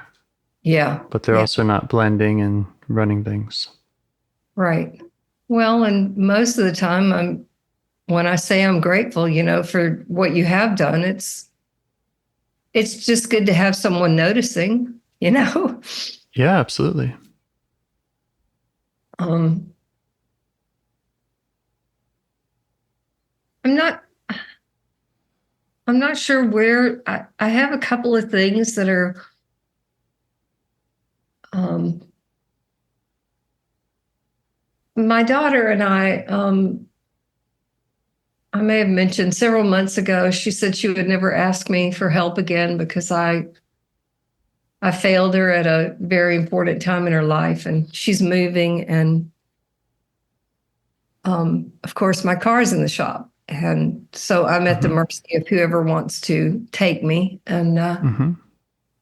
Yeah. But they're also not blending and running things. Right. Well, and most of the time when I say I'm grateful, for what you have done, it's just good to have someone noticing, Yeah, absolutely. I'm not sure where I have a couple of things that are my daughter and I may have mentioned several months ago, she said she would never ask me for help again because I failed her at a very important time in her life, and she's moving, and of course my car's in the shop, and so I'm at the mercy of whoever wants to take me. And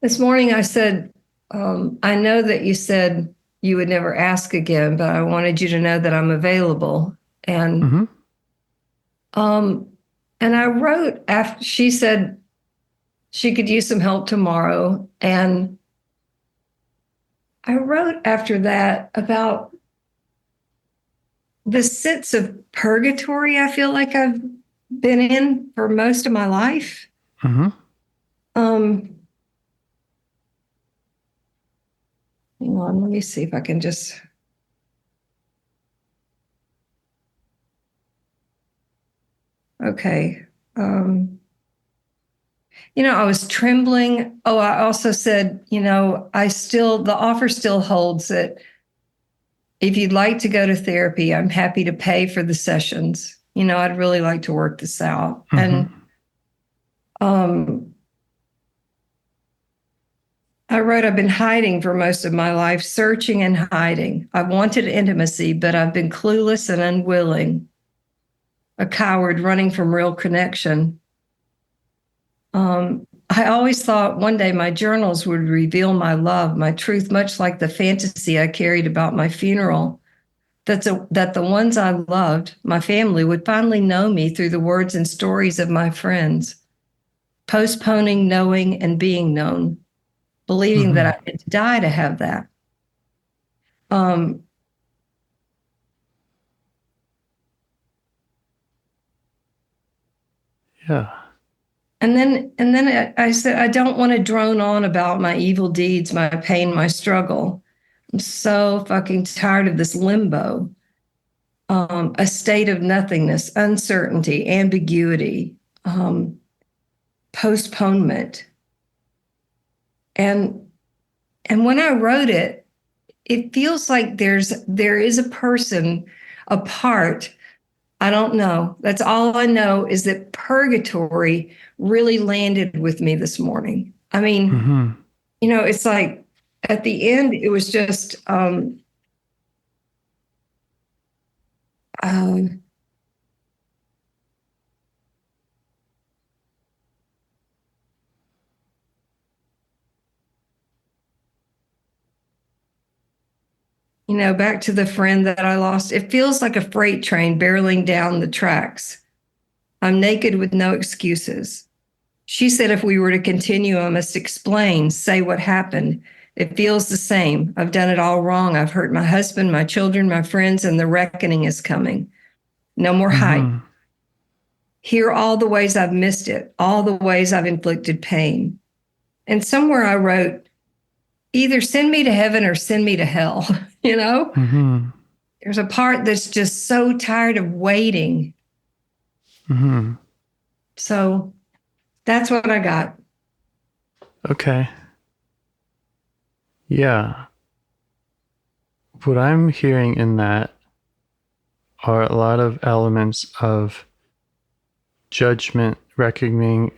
this morning I said, I know that you said you would never ask again, but I wanted you to know that I'm available. And and I wrote after she said she could use some help tomorrow. And I wrote after that about the sense of purgatory I feel like I've been in for most of my life. Hang on, let me see if I can just. Okay. I was trembling. Oh, I also said, the offer still holds that if you'd like to go to therapy, I'm happy to pay for the sessions. I'd really like to work this out. And I wrote, I've been hiding for most of my life, searching and hiding. I've wanted intimacy, but I've been clueless and unwilling, a coward running from real connection. I always thought one day my journals would reveal my love, my truth, much like the fantasy I carried about my funeral, that the ones I loved, my family, would finally know me through the words and stories of my friends, postponing knowing and being known, believing that I had to die to have that. Yeah. And then I said, I don't want to drone on about my evil deeds, my pain, my struggle. I'm so fucking tired of this limbo, a state of nothingness, uncertainty, ambiguity, postponement. And when I wrote it, it feels like there is a person, a part. I don't know. That's all I know is that purgatory really landed with me this morning. I mean, it's like at the end, it was just, back to the friend that I lost. It feels like a freight train barreling down the tracks. I'm naked with no excuses. She said if we were to continue, I must explain, say what happened. It feels the same. I've done it all wrong. I've hurt my husband, my children, my friends, and the reckoning is coming. No more hide. Mhm. Here are all the ways I've missed it, all the ways I've inflicted pain. And somewhere I wrote, either send me to heaven or send me to hell. You know, Mhm. there's a part that's just so tired of waiting. Mhm. So that's what I got. Okay. Yeah. What I'm hearing in that are a lot of elements of judgment, reckoning,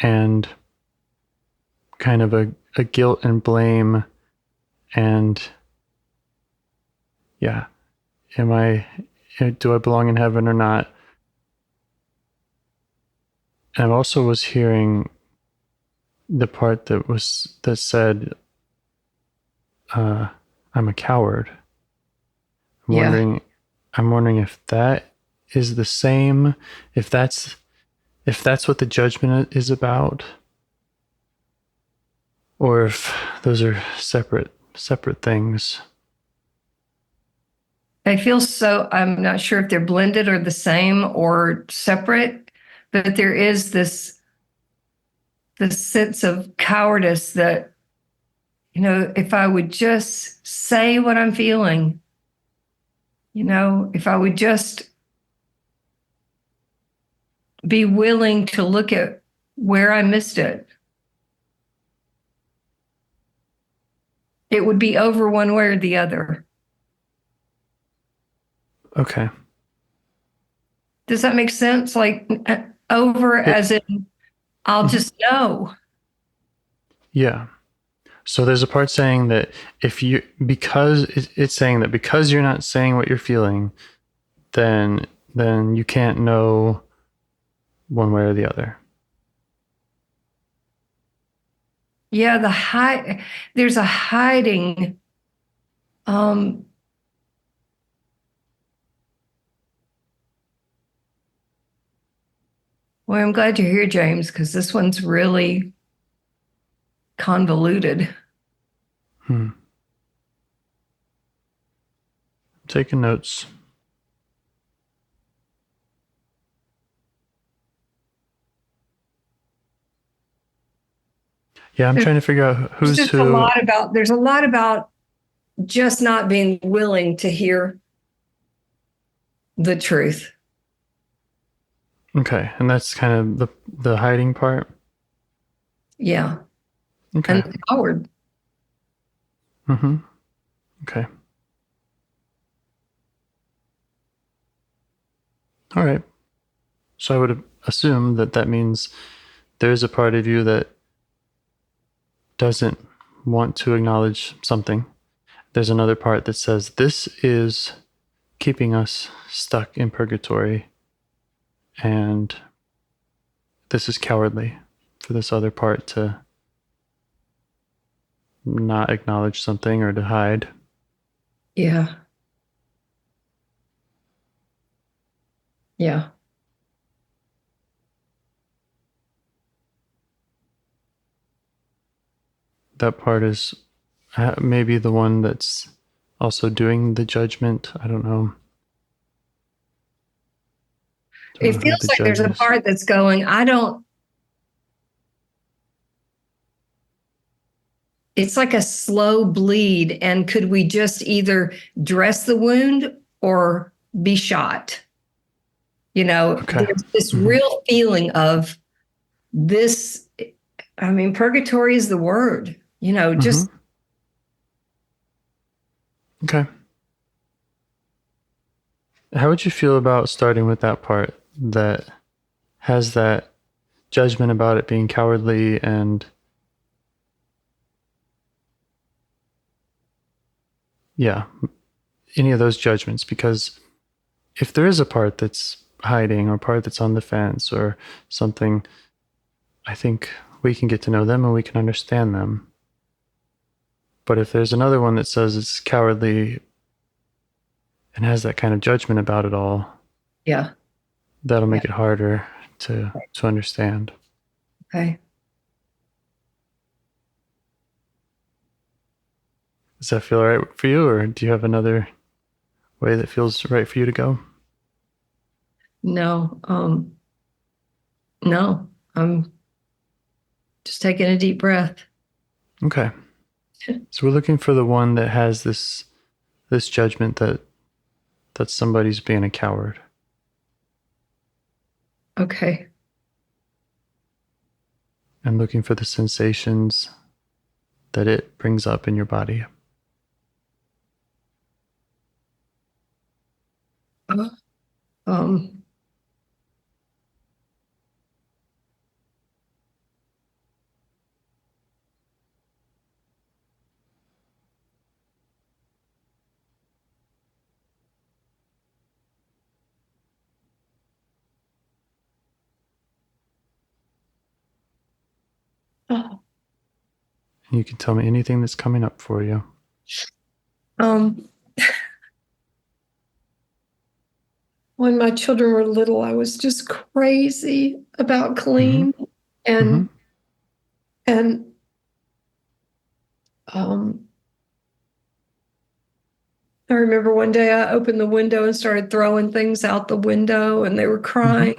and kind of a guilt and blame. And yeah, do I belong in heaven or not? And I also was hearing the part that said, I'm a coward. I'm Yeah. wondering, I'm wondering if that is the same, if that's what the judgment is about, or if those are separate things. They feel so, I'm not sure if they're blended or the same or separate, but there is this sense of cowardice that, if I would just say what I'm feeling, if I would just be willing to look at where I missed it, it would be over one way or the other. Okay. Does that make sense? Like over as in, I'll just know. Yeah. So there's a part saying that because it's saying that because you're not saying what you're feeling, then you can't know one way or the other. Yeah, there's a hiding. Well, I'm glad you're here, James, because this one's really convoluted. I'm taking notes. Yeah, I'm trying to figure out who's There's who. there's a lot about just not being willing to hear the truth. Okay, and that's kind of the hiding part. Yeah. Okay. And the coward. Mm-hmm. Okay. All right. So I would assume that means there's a part of you that doesn't want to acknowledge something. There's another part that says this is keeping us stuck in purgatory, and this is cowardly for this other part to not acknowledge something or to hide. Yeah. Yeah. That part is maybe the one that's also doing the judgment. I don't know. It feels like there's a part that's going, it's like a slow bleed. And could we just either dress the wound or be shot? Okay. There's this real feeling of this. I mean, purgatory is the word, just. Okay. How would you feel about starting with that part that has that judgment about it being cowardly and yeah, any of those judgments? Because if there is a part that's hiding or part that's on the fence or something, I think we can get to know them and we can understand them. But if there's another one that says it's cowardly and has that kind of judgment about it all, Yeah. that'll make it harder to understand. Okay. Does that feel all right for you, or do you have another way that feels right for you to go? No, no, I'm just taking a deep breath. Okay. So we're looking for the one that has this judgment that somebody's being a coward. Okay. And looking for the sensations that it brings up in your body. Um, And you can tell me anything that's coming up for you. When my children were little, I was just crazy about Colleen, and and I remember one day I opened the window and started throwing things out the window, and they were crying.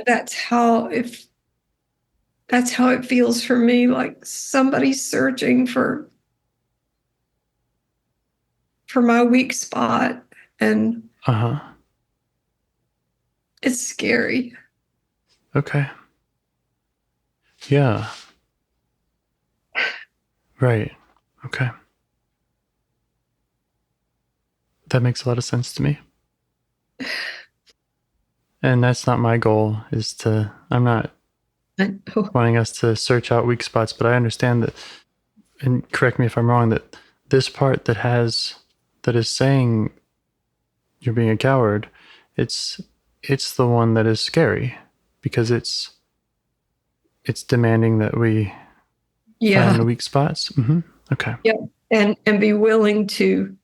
That's how it feels for me, like somebody's searching for my weak spot, and it's scary. Okay. Yeah. Right. Okay. That makes a lot of sense to me. And that's not my goal, I'm not wanting us to search out weak spots, but I understand that, and correct me if I'm wrong, that this part that is saying you're being a coward, it's the one that is scary because it's demanding that we find the weak spots. Okay. Yep. And be willing to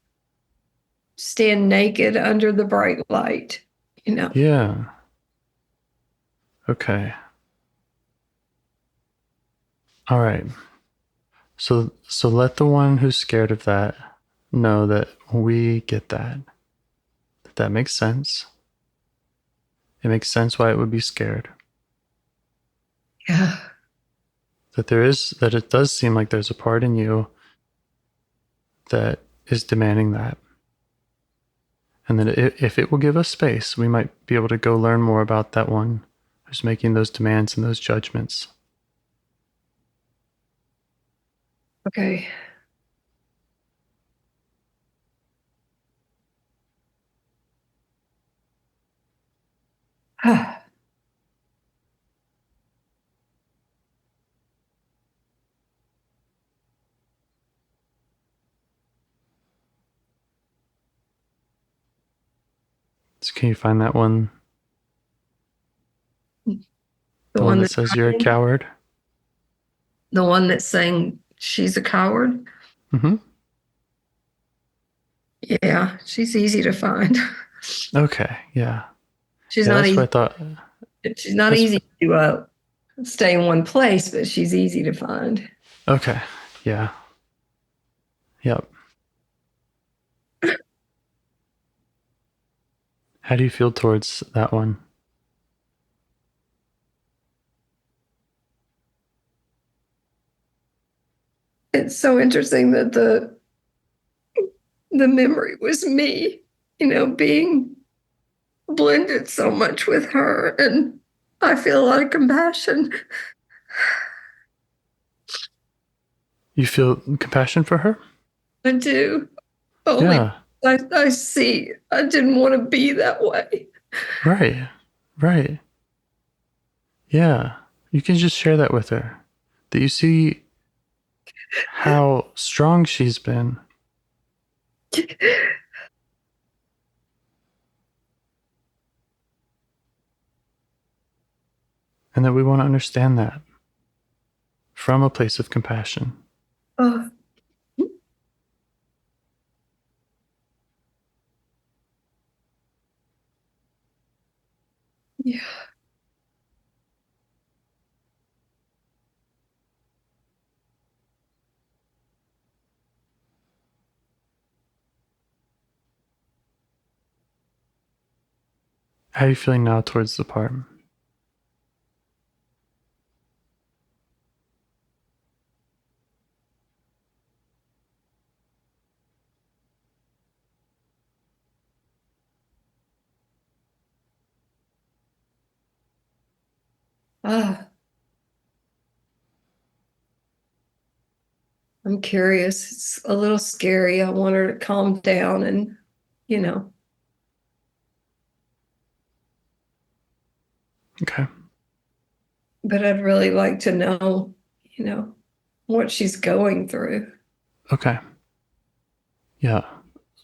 stand naked under the bright light, Yeah. Okay. All right. So let the one who's scared of that know that we get that. That makes sense. It makes sense why it would be scared. Yeah. That it does seem like there's a part in you that is demanding that. And that if it will give us space, we might be able to go learn more about that one who's making those demands and those judgments. Okay. So can you find that one? The one that says you're a coward? The one that's saying she's a coward? Yeah, she's easy to find. Okay, yeah. She's Yeah, not that's easy. what I thought. She's not easy to stay in one place, but she's easy to find. Okay, yeah. Yep. How do you feel towards that one? It's so interesting that the memory was me, being blended so much with her, and I feel a lot of compassion. You feel compassion for her? I do. Yeah. I see. I didn't want to be that way. Right. Right. Yeah. You can just share that with her. That you see how strong she's been. And that we want to understand that from a place of compassion. Yeah. How are you feeling now towards the part? Ah, I'm curious. It's a little scary. I want her to calm down and, you know. Okay. But I'd really like to know, what she's going through. Okay. Yeah.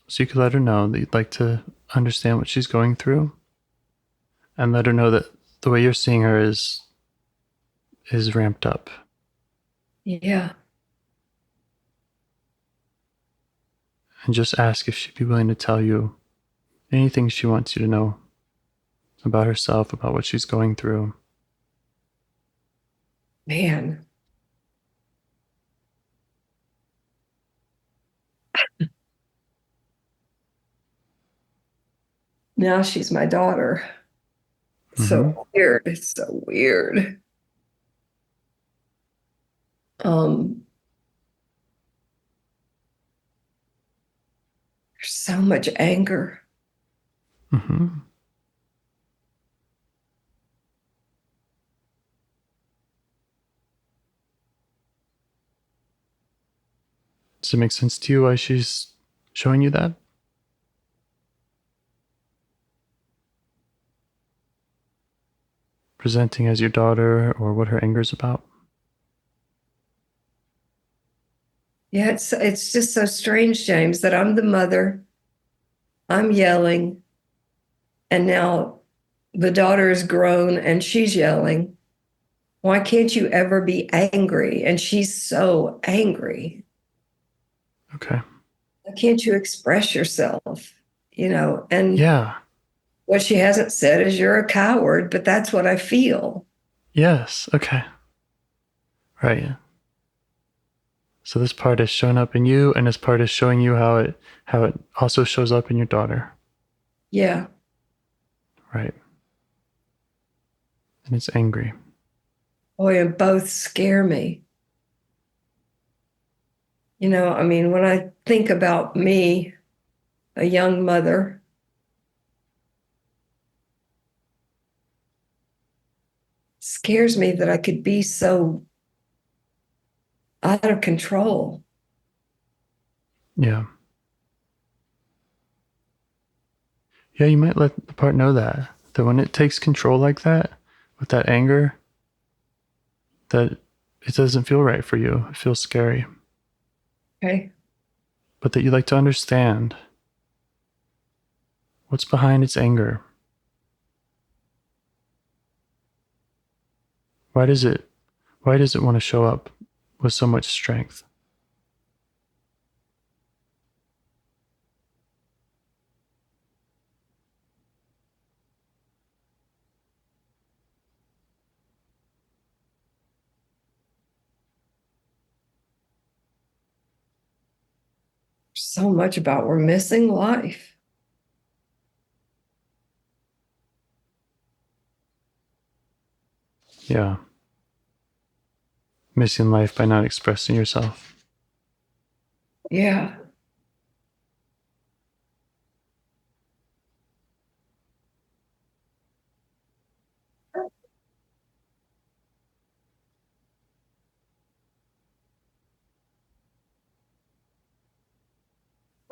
So you could let her know that you'd like to understand what she's going through, and let her know that the way you're seeing her is ramped up. Yeah. And just ask if she'd be willing to tell you anything she wants you to know about herself, about what she's going through. Man. Now she's my daughter. So weird. It's so weird. There's so much anger. Mm-hmm. Does it make sense to you why she's showing you that? Presenting as your daughter, or what her anger's about? Yeah, it's just so strange, James, that I'm the mother. I'm yelling, and now the daughter is grown and she's yelling. Why can't you ever be angry? And she's so angry. Okay. Why can't you express yourself? And Yeah. what she hasn't said is you're a coward, but that's what I feel. Yes. Okay. Right. So this part is showing up in you, and this part is showing you how it also shows up in your daughter. Yeah. Right. And it's angry. Boy, and both scare me. When I think about me, a young mother, it scares me that I could be so out of control. Yeah. Yeah, you might let the part know that when it takes control like that, with that anger, that it doesn't feel right for you. It feels scary. Okay. But that you like to understand what's behind its anger. Why does it want to show up with so much strength? So much about we're missing life. Yeah. Missing life by not expressing yourself. Yeah.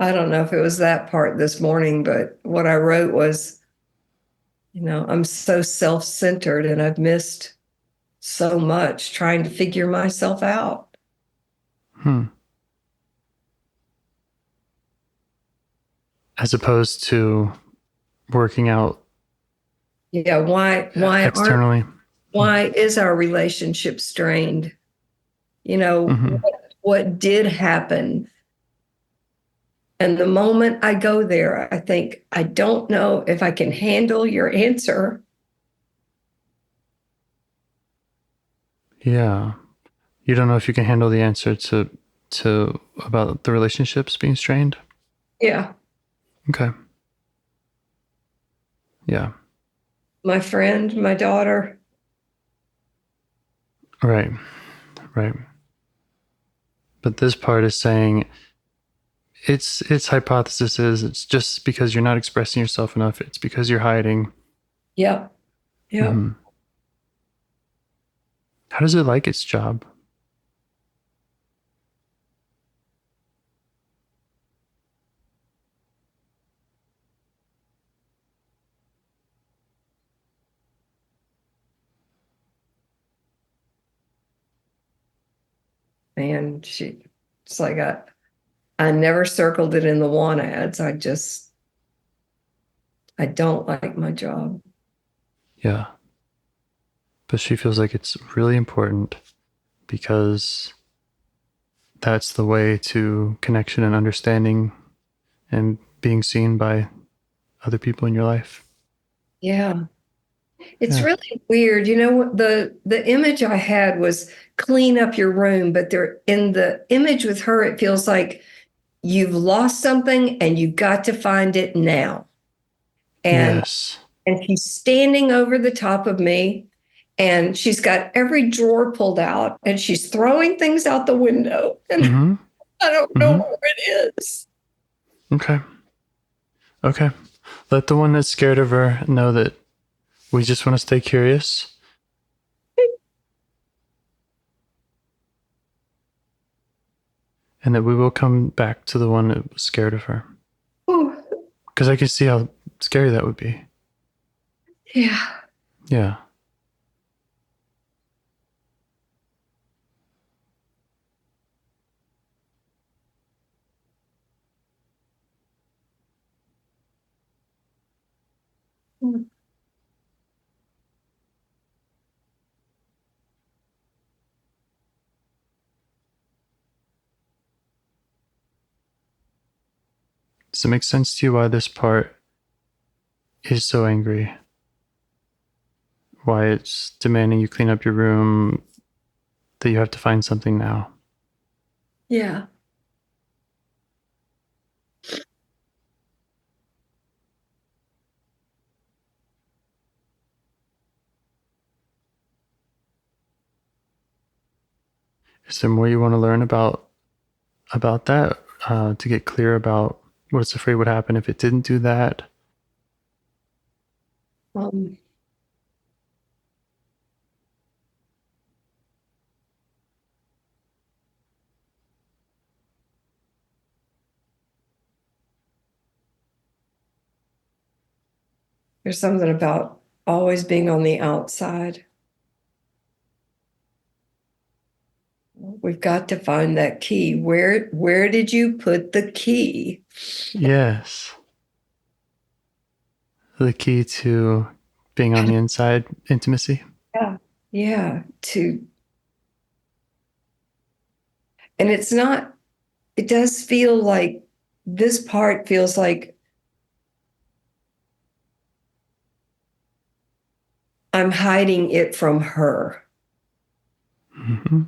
I don't know if it was that part this morning, but what I wrote was, I'm so self-centered and I've missed so much trying to figure myself out. As opposed to working out. Yeah, why externally. Why is our relationship strained? What did happen? And the moment I go there, I think, I don't know if I can handle your answer. Yeah. You don't know if you can handle the answer to about the relationships being strained? Yeah. Okay. Yeah. my friend, my daughter. Right. Right. But this part is saying its hypothesis is it's just because you're not expressing yourself enough. It's because you're hiding. Yep. Yep. Mm-hmm. How does it like its job? And it's like I never circled it in the want ads. I don't like my job. Yeah. But she feels like it's really important because that's the way to connection and understanding and being seen by other people in your life. Yeah. It's Yeah. really weird. You know what the image I had was clean up your room, but there in the image with her, it feels like you've lost something and you've got to find it now. And Yes. and she's standing over the top of me and she's got every drawer pulled out and she's throwing things out the window. And Mm-hmm. I don't know Mm-hmm. where it is. Okay. Okay. Let the one that's scared of her know that we just want to stay curious. And that we will come back to the one that was scared of her. Because I can see how scary that would be. Yeah. Yeah. Does it make sense to you why this part is so angry? Why it's demanding you clean up your room, that you have to find something now? Yeah. Is there more you want to learn about that to get clear about what it's afraid would happen if it didn't do that? Um, there's something about always being on the outside. We've got to find that key. Where did you put the key? Yes. The key to being on the inside, intimacy. Yeah. Yeah. And it's not, it does feel like this part feels like I'm hiding it from her. Mm-hmm.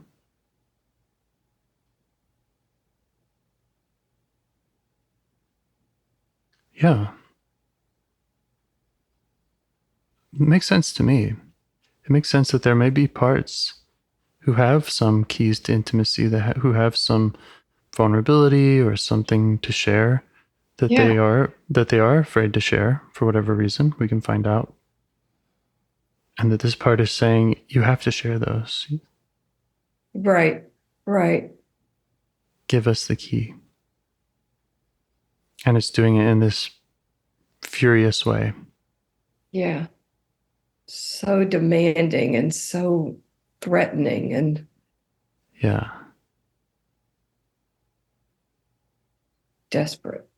Yeah. It makes sense to me. It makes sense that there may be parts who have some keys to intimacy, who have some vulnerability or something to share that Yeah. they are afraid to share for whatever reason. We can find out. And that this part is saying you have to share those. Right. Right. Give us the key. And it's doing it in this furious way. Yeah. So demanding and so threatening and Yeah. desperate.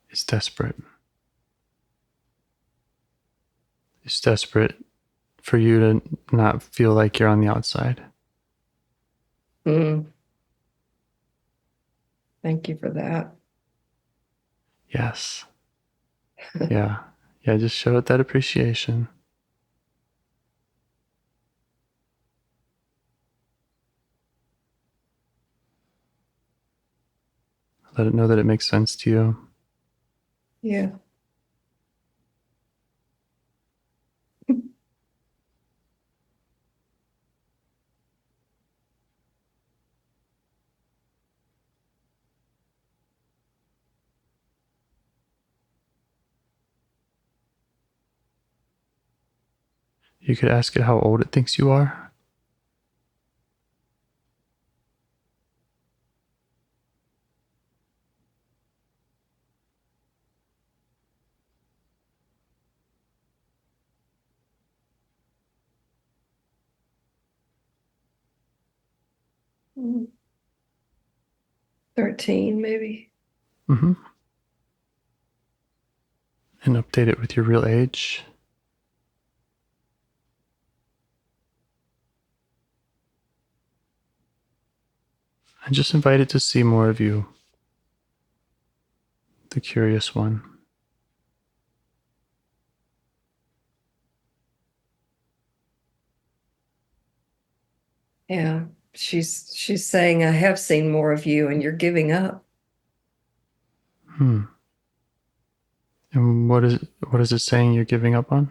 It's desperate. It's desperate for you to not feel like you're on the outside. Mm. Thank you for that. Yes. Yeah. Yeah. Just show it that appreciation. Let it know that it makes sense to you. Yeah. You could ask it how old it thinks you are. Mm. 13, maybe. Mm-hmm. And update it with your real age. And just invite it to see more of you, the curious one. Yeah. She's saying, I have seen more of you and you're giving up. And what is it saying you're giving up on?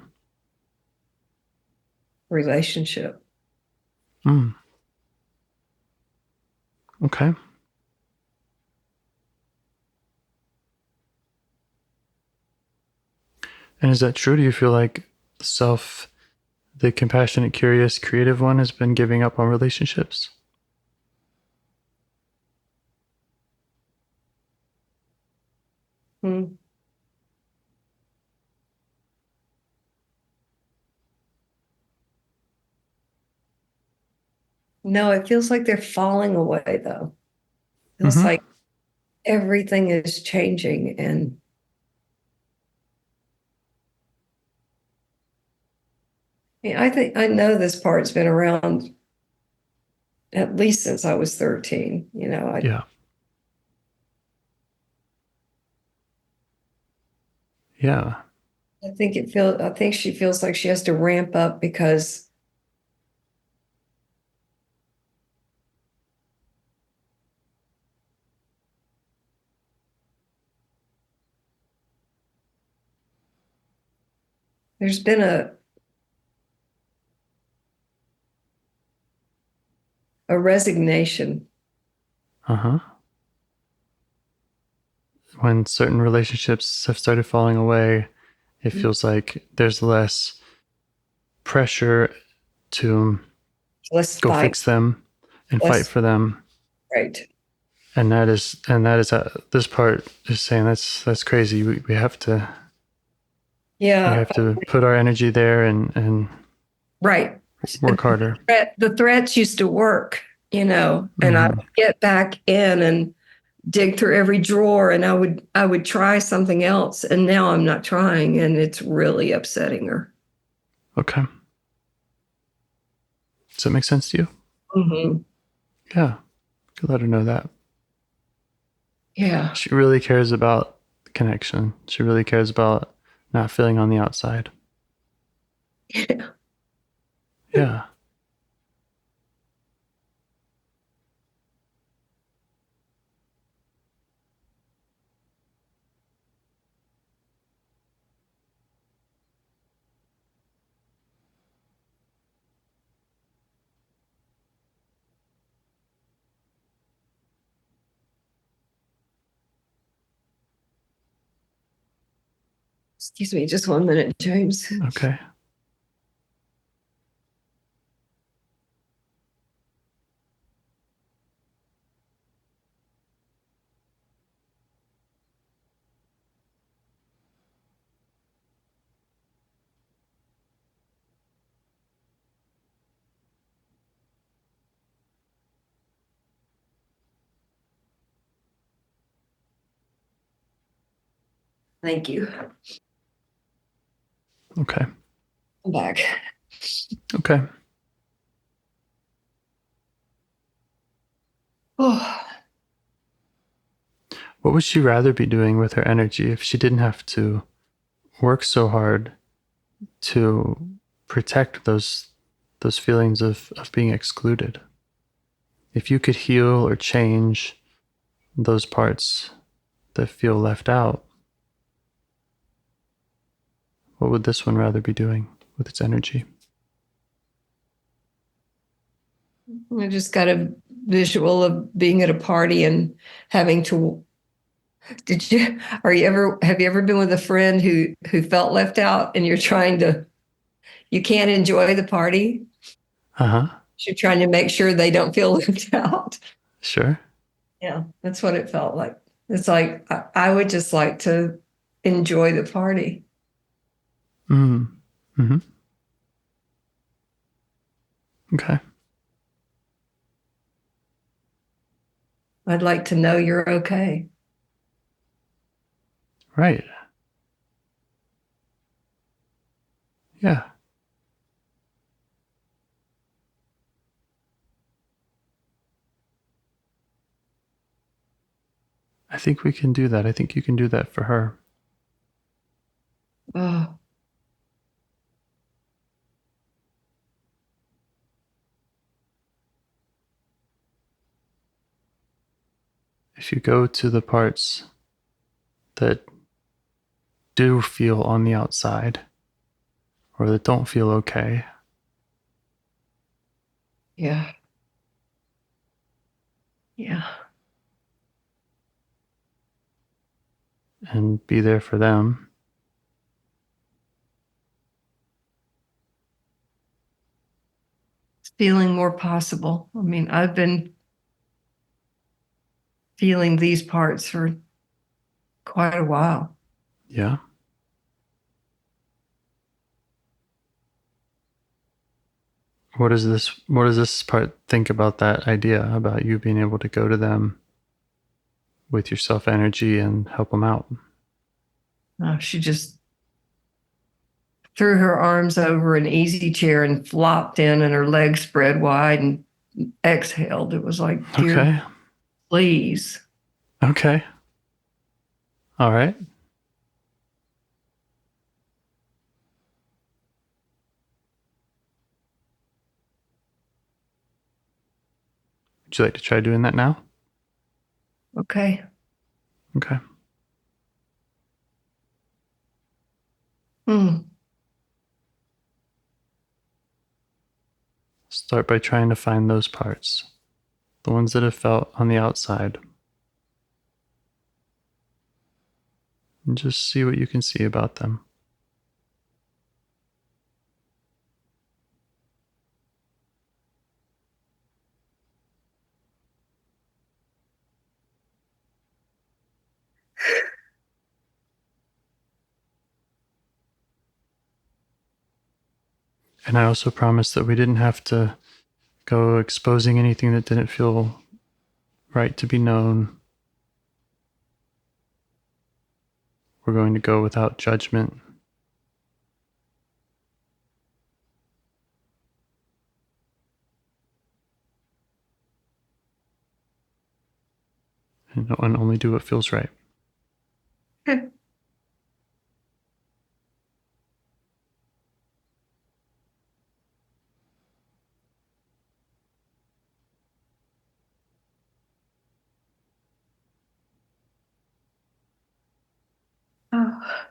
Relationship. Okay. And is that true? Do you feel like the compassionate, curious, creative one has been giving up on relationships? Hmm. No, it feels like they're falling away, though. It feels like everything is changing. And I think I know this part's been around at least since I was 13. Yeah. Yeah. I think she feels like she has to ramp up because there's been a resignation. When certain relationships have started falling away, it feels like there's less pressure to Let's go fight. fix them and fight for them. Right. And that is this part is saying that's crazy. We have to we have to put our energy there and right. work harder. The threats used to work, and I would get back in and dig through every drawer, and I would try something else, and now I'm not trying, and it's really upsetting her. Okay. Does that make sense to you? Mm-hmm. Yeah. Could let her know that. Yeah. She really cares about the connection. She really cares about not feeling on the outside. Yeah. Yeah. Excuse me, just 1 minute, James. Okay. Thank you. Okay. I'm back. Okay. Oh. What would she rather be doing with her energy if she didn't have to work so hard to protect those feelings of being excluded? If you could heal or change those parts that feel left out, what would this one rather be doing with its energy? I just got a visual of being at a party and having to. Have you ever been with a friend who felt left out and you're trying to, you can't enjoy the party. Uh-huh. You're trying to make sure they don't feel left out. Sure. Yeah, that's what it felt like. It's like I would just like to enjoy the party. Mm-hmm. Okay. I'd like to know you're okay. Right. Yeah. I think we can do that. I think you can do that for her. Oh, If you go to the parts that do feel on the outside or that don't feel okay, yeah. Yeah. and be there for them. It's feeling more possible. I mean, I've been feeling these parts for quite a while. Yeah. What does this part think about that idea about you being able to go to them with your self energy and help them out? She just threw her arms over an easy chair and flopped in, and her legs spread wide and exhaled. It was like, dear, Okay. please. Okay. All right. Would you like to try doing that now? Okay. Okay. Hmm. Start by trying to find those parts, the ones that have felt on the outside, and just see what you can see about them. And I also promised that we didn't have to go exposing anything that didn't feel right to be known. We're going to go without judgment. And only do what feels right. Oh.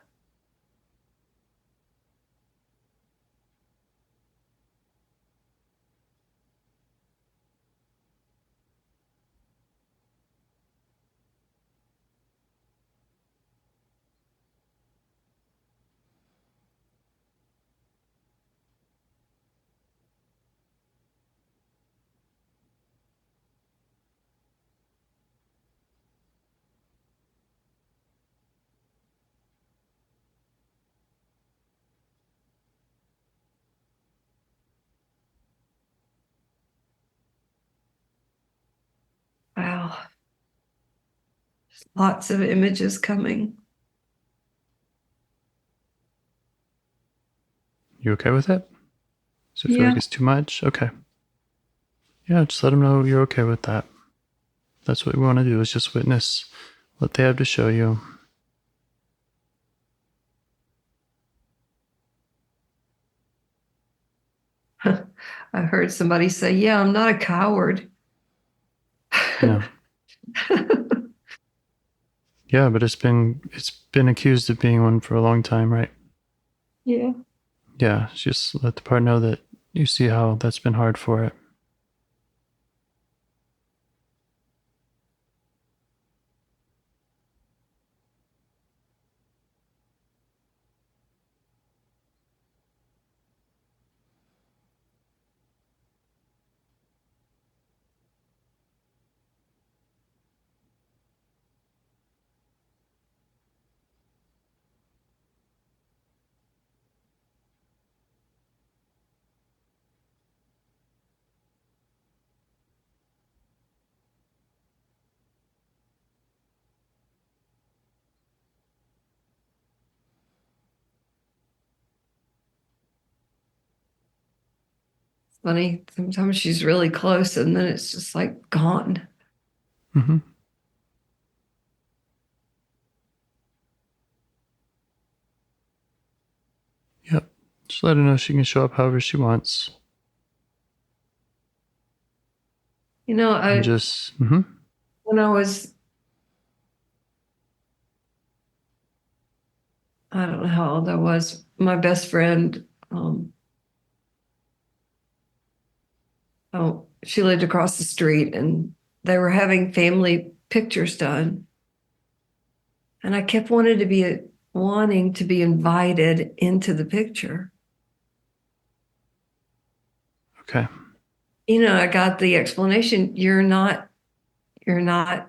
Wow. Lots of images coming. You okay with it? Does it feel Yeah. like it's too much? Okay. Yeah, just let them know you're okay with that. That's what we want to do, is just witness what they have to show you. I heard somebody say, yeah, I'm not a coward. Yeah. Yeah, but it's been accused of being one for a long time, right? Yeah. Yeah, just let the part know that you see how that's been hard for it. Funny. Sometimes she's really close and then it's just like gone. Mm-hmm. Yep. Just let her know she can show up however she wants. You know, And just, when I was, I don't know how old I was, my best friend, she lived across the street and they were having family pictures done. And I kept wanting to be invited into the picture. okay. You know, I got the explanation, you're not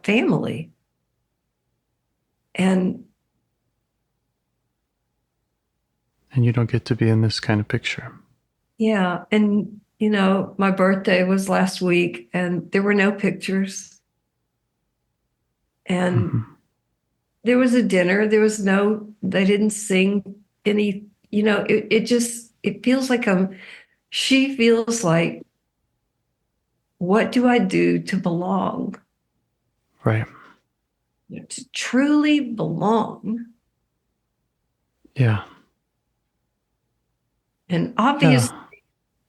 family. And You don't get to be in this kind of picture. yeah, and you know, my birthday was last week and there were no pictures. And there was a dinner, they didn't sing any, you know, it feels like she feels like, what do I do to belong? Right. To truly belong. Yeah. And Yeah.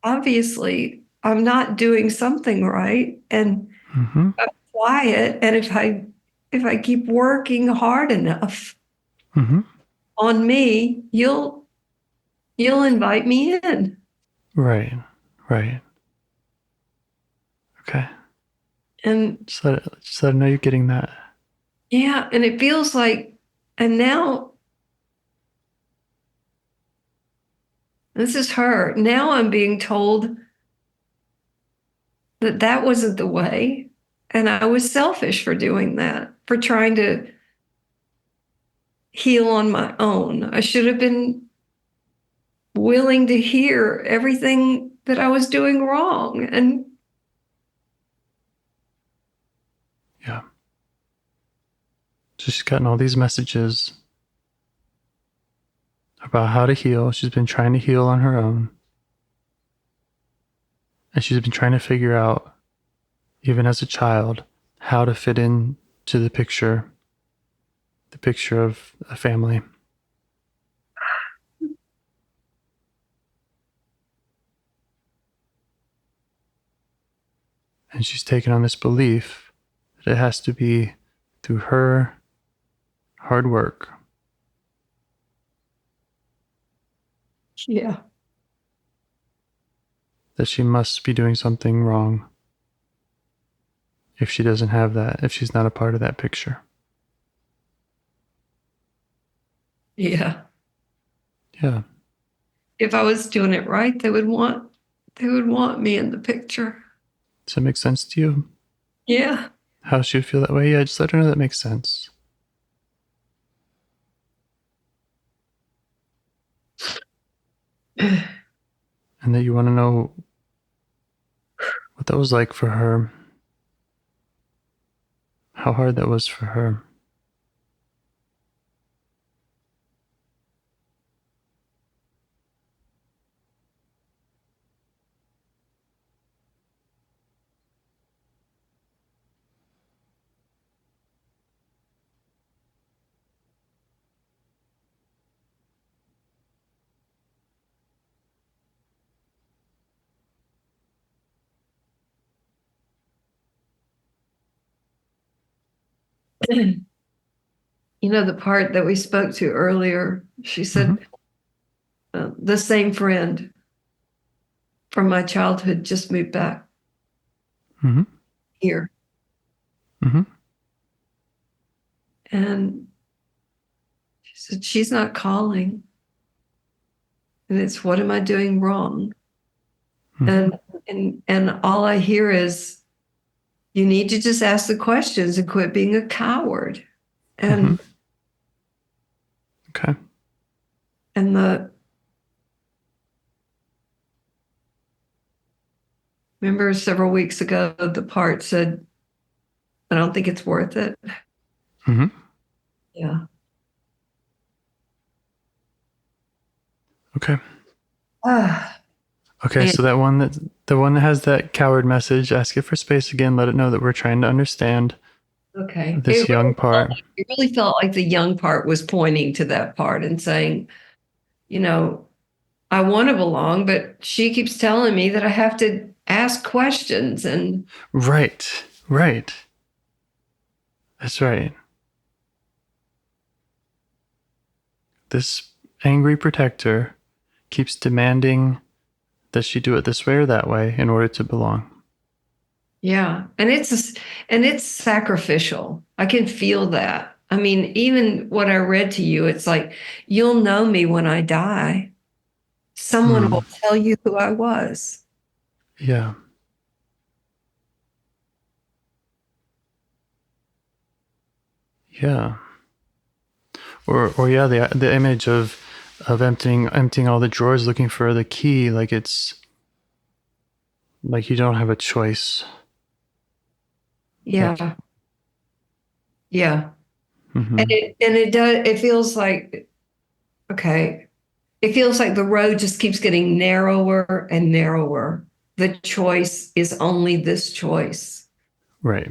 obviously I'm not doing something right. And Mm-hmm. I'm quiet. And if I keep working hard enough Mm-hmm. on me, you'll invite me in. Right. Right. Okay. And Just let her know you're getting that. yeah, and it feels like, and now this is her. Now I'm being told that wasn't the way. And I was selfish for doing that, for trying to heal on my own. I should have been willing to hear everything that I was doing wrong. And Yeah. So she's gotten all these messages about how to heal. She's been trying to heal on her own. And she's been trying to figure out, even as a child, how to fit in to the picture of a family. And she's taken on this belief that it has to be through her hard work. yeah, That she must be doing something wrong if she doesn't have that, if she's not a part of that picture. yeah. Yeah. If I was doing it right, they would want me in the picture. Does that make sense to you? Yeah. How she would feel that way? Yeah, just let her know that makes sense. And that you want to know what that was like for her. How hard that was for her. You know, the part that we spoke to earlier, she said, the same friend from my childhood just moved back here. And she said, she's not calling. And it's, what am I doing wrong? And all I hear is, you need to just ask the questions and quit being a coward. And Okay. and remember several weeks ago, the part said, I don't think it's worth it. Yeah. Okay. Okay, And so the one that has that coward message, ask it for space again, let it know that we're trying to understand okay, this young part. it really felt like the young part was pointing to that part and saying, you know, I want to belong, but she keeps telling me that I have to ask questions. And Right. Right. That's right. This angry protector keeps demanding that she do it this way or that way in order to belong. yeah, and it's sacrificial. I can feel that. I mean, even what I read to you, it's like, you'll know me when I die. Someone will tell you who I was. Yeah. Yeah. Or yeah, the image of emptying all the drawers looking for the key, like it's like you don't have a choice. Yeah. Like, Yeah. mm-hmm. And it feels like, okay, it feels like the road just keeps getting narrower and narrower. The choice is only this choice. Right.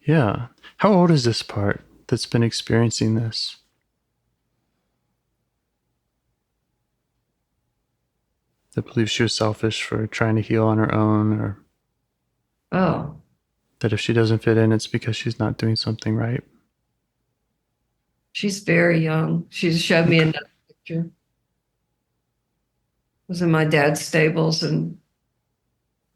Yeah. How old is this part that's been experiencing this? That believes she was selfish for trying to heal on her own, or Oh, that if she doesn't fit in, it's because she's not doing something right. she's very young. She just showed me Okay. another picture. It was in my dad's stables and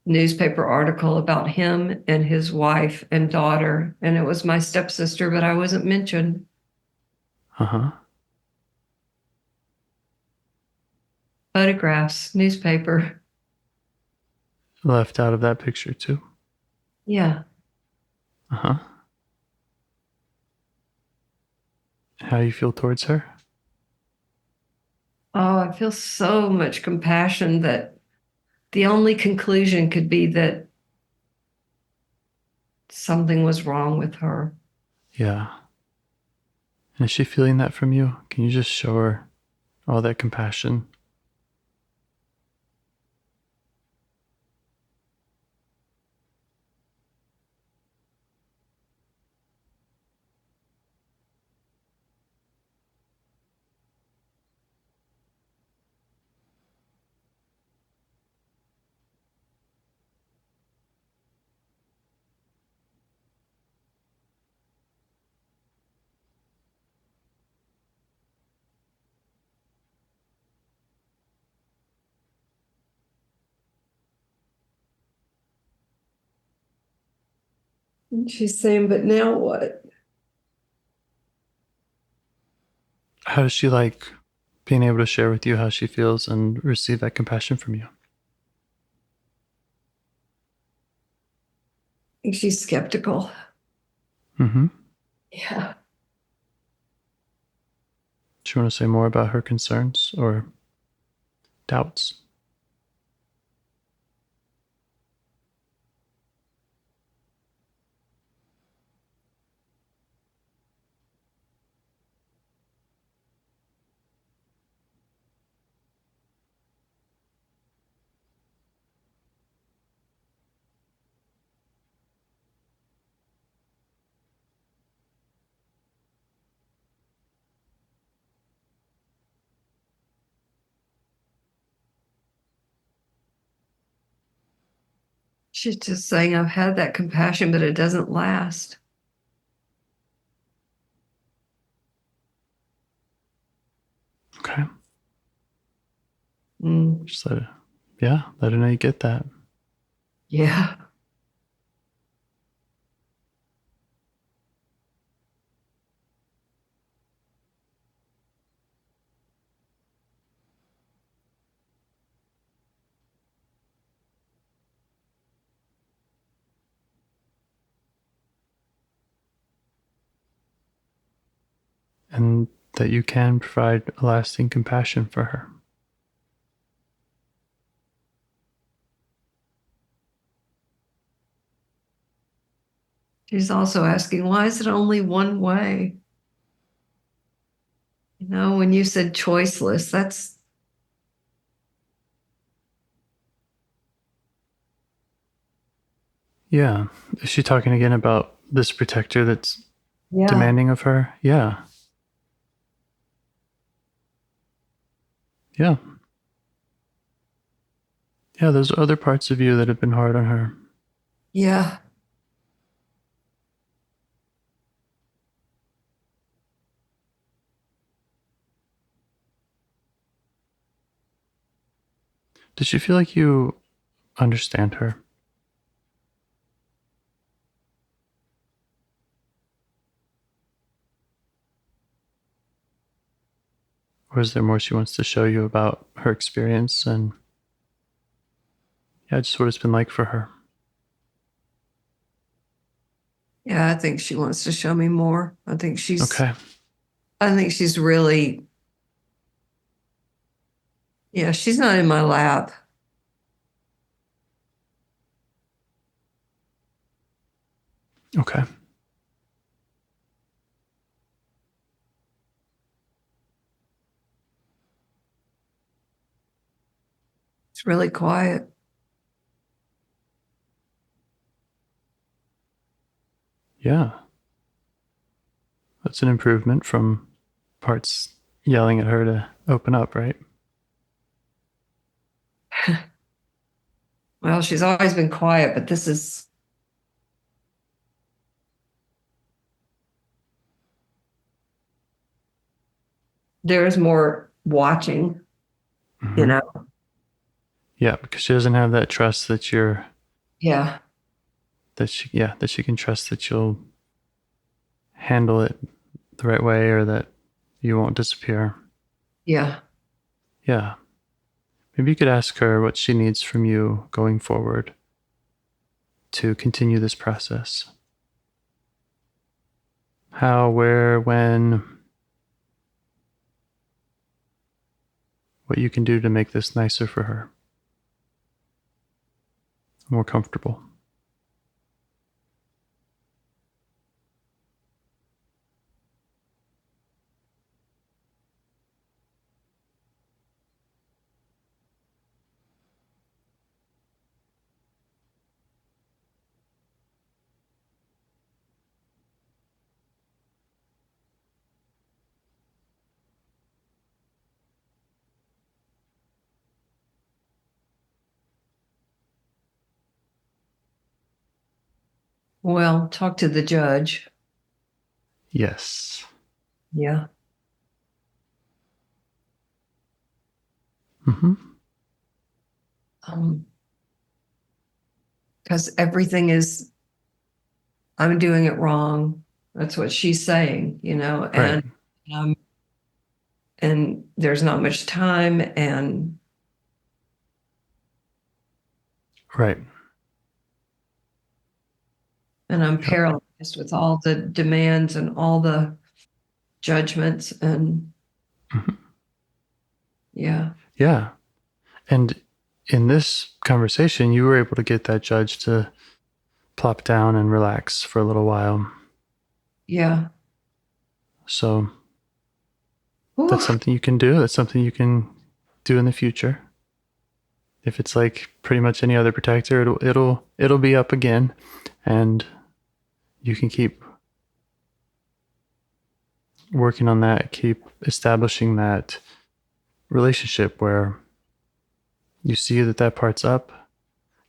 newspaper article about him and his wife and daughter. And it was my stepsister, but I wasn't mentioned. Uh-huh. Photographs, newspaper. Left out of that picture too. Yeah. Uh-huh. How you feel towards her? Oh, I feel so much compassion that the only conclusion could be that something was wrong with her. Yeah. And is she feeling that from you? Can you just show her all that compassion? And she's saying, but now what? How does she like being able to share with you how she feels and receive that compassion from you? And she's skeptical. Mm-hmm. Yeah. Do you want to say more about her concerns or doubts? She's just saying, I've had that compassion, but it doesn't last. Okay. Mm, Just let her know you get that. yeah. And that you can provide lasting compassion for her. She's also asking, why is it only one way? You know, when you said choiceless, that's Yeah. Is she talking again about this protector that's demanding of her? Yeah. Yeah. Yeah, those are other parts of you that have been hard on her. Yeah. Does she feel like you understand her? Or is there more she wants to show you about her experience and just what it's been like for her? Yeah, I think she wants to show me more. I think she's really, she's not in my lap. Okay. It's really quiet. Yeah. That's an improvement from parts yelling at her to open up, right? Well, she's always been quiet, but there's more watching, Mm-hmm. know? Yeah, because she doesn't have that trust that Yeah. that she can trust that you'll handle it the right way or that you won't disappear. Yeah. Yeah. Maybe you could ask her what she needs from you going forward to continue this process. How, where, when, what you can do to make this nicer for her, more comfortable. Well, talk to the judge. Yes. Yeah. Mm-hmm. Because I'm doing it wrong. That's what she's saying, Right. And there's not much time, and Right. I'm paralyzed with all the demands and all the judgments, and Mm-hmm. yeah. Yeah. And in this conversation, you were able to get that judge to plop down and relax for a little while. Yeah. So that's something you can do. That's something you can do in the future. If it's like pretty much any other protector, it'll be up again, and you can keep working on that, keep establishing that relationship where you see that part's up,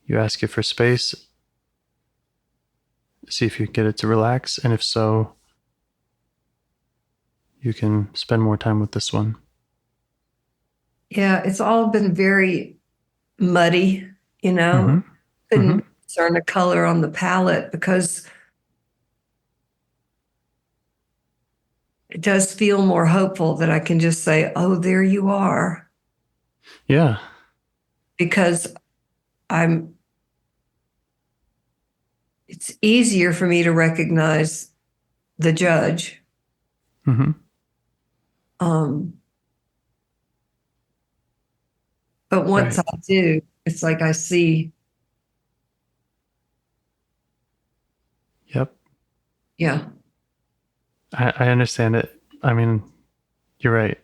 you ask it for space, see if you can get it to relax, and if so, you can spend more time with this one. Yeah, it's all been very muddy, Mm-hmm. Couldn't discern a color on the palette because it does feel more hopeful that I can just say, oh, there you are. Yeah. Because it's easier for me to recognize the judge. Mm-hmm. But once I do, it's like I see. Yep. Yeah. I understand it. I mean, you're right.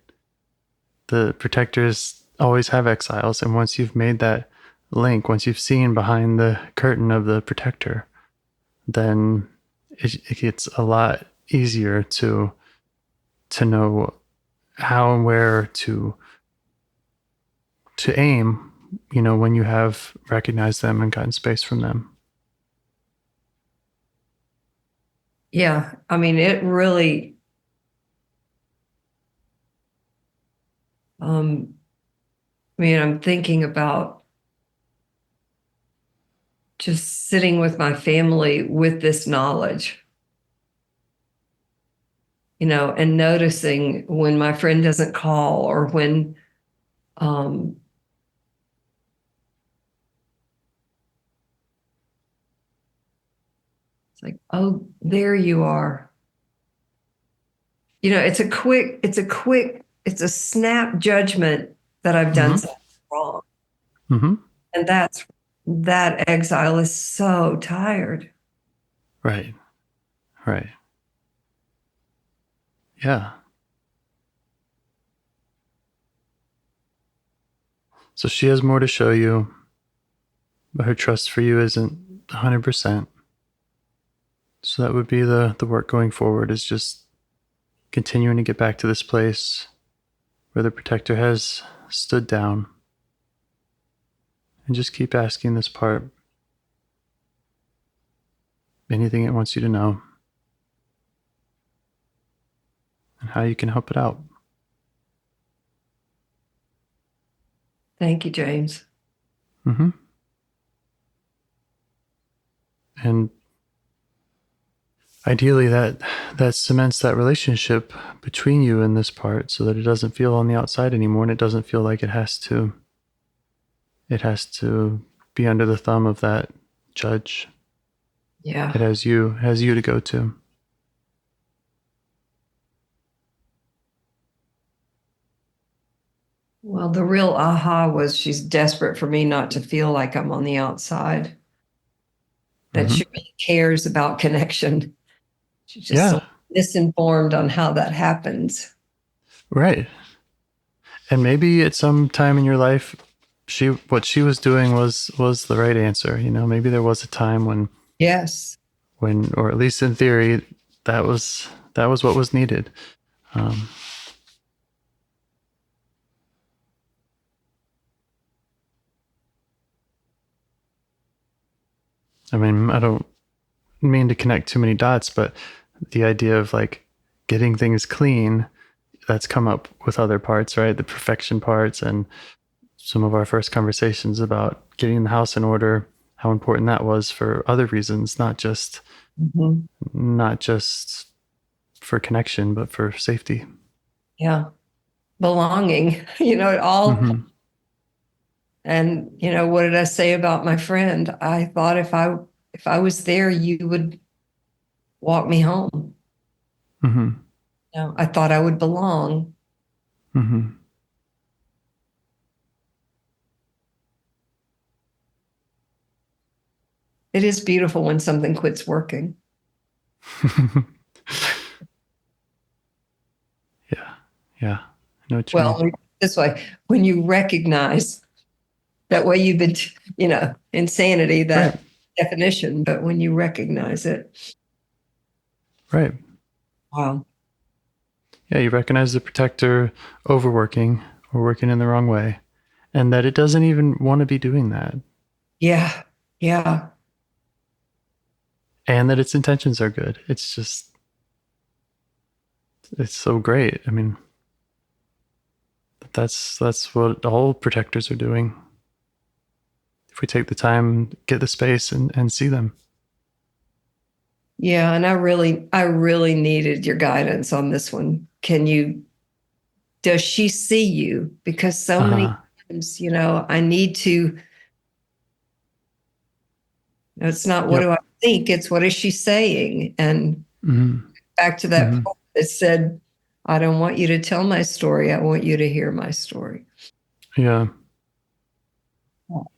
The protectors always have exiles, and once you've made that link, once you've seen behind the curtain of the protector, then it gets a lot easier to know how and where to aim, when you have recognized them and gotten space from them. Yeah. I mean, it really, I'm thinking about just sitting with my family with this knowledge, and noticing when my friend doesn't call, or when it's like, oh, there you are. It's a snap judgment that I've done something wrong. Mm-hmm. And that exile is so tired. Right. Yeah. So she has more to show you, but her trust for you isn't 100%. So that would be the work going forward, is just continuing to get back to this place where the protector has stood down, and just keep asking this part anything it wants you to know and how you can help it out. Thank you, James. Mm-hmm. And ideally that cements that relationship between you and this part, so that it doesn't feel on the outside anymore, and it doesn't feel like it has to be under the thumb of that judge. Yeah. It has you to go to. Well, the real aha was she's desperate for me not to feel like I'm on the outside. That she really cares about connection. She's just so misinformed on how that happens. Right. And maybe at some time in your life, what she was doing was the right answer. Maybe there was a time when, yes, or at least in theory, that was what was needed. I mean, I don't mean to connect too many dots, but the idea of like getting things clean, that's come up with other parts, right? The perfection parts, and some of our first conversations about getting the house in order, how important that was for other reasons, not just for connection, but for safety. Yeah. Belonging, it all. Mm-hmm. And, what did I say about my friend? I thought if I was there, you would walk me home. Mm-hmm. I thought I would belong. Mm-hmm. It is beautiful when something quits working. Yeah. I know what you mean. This way, when you recognize that way, you've been, insanity, that definition, but when you recognize it. Right. Wow. Yeah, you recognize the protector overworking or working in the wrong way, and that it doesn't even want to be doing that. Yeah. Yeah. And that its intentions are good. It's so great. I mean, that's what all protectors are doing. If we take the time, get the space, and see them. Yeah, and I really needed your guidance on this one. Does she see you? Because so many times, I need to, it's not what do I think, it's what is she saying? And back to that point that said, I don't want you to tell my story. I want you to hear my story. Yeah.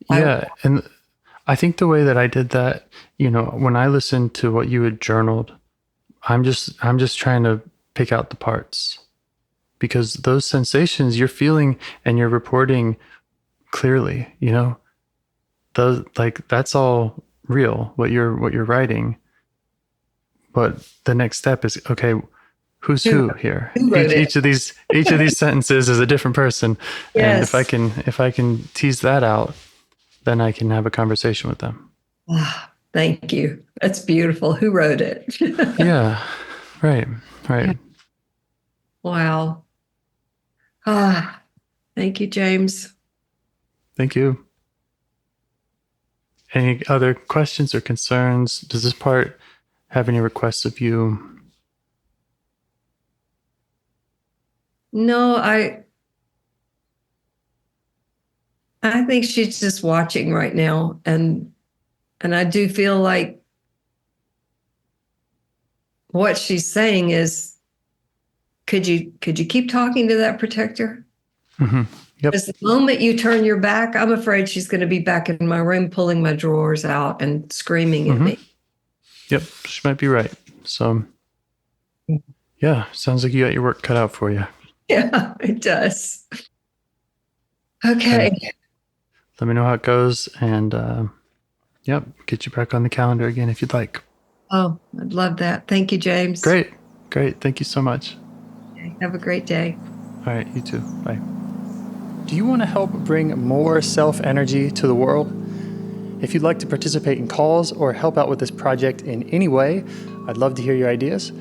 Yeah. And I think the way that I did that, when I listened to what you had journaled, I'm just trying to pick out the parts, because those sensations you're feeling and you're reporting clearly, those, like, that's all real, what you're writing. But the next step is, okay, who's who here? Who wrote Each of these sentences is a different person. And Yes. if I can tease that out, then I can have a conversation with them. Ah, thank you. That's beautiful. Who wrote it? Yeah. Right. Wow. Ah, thank you, James. Thank you. Any other questions or concerns? Does this part have any requests of you? No, I think she's just watching right now, and I do feel like what she's saying is, could you keep talking to that protector? Mm-hmm. Yep. Because the moment you turn your back, I'm afraid she's going to be back in my room pulling my drawers out and screaming at me. Yep, she might be right. So, yeah, sounds like you got your work cut out for you. Yeah, it does. Okay. And let me know how it goes, and get you back on the calendar again if you'd like. Oh, I'd love that. Thank you, James. Great. Thank you so much. Okay, have a great day. All right, you too. Bye. Do you want to help bring more self-energy to the world? If you'd like to participate in calls or help out with this project in any way, I'd love to hear your ideas.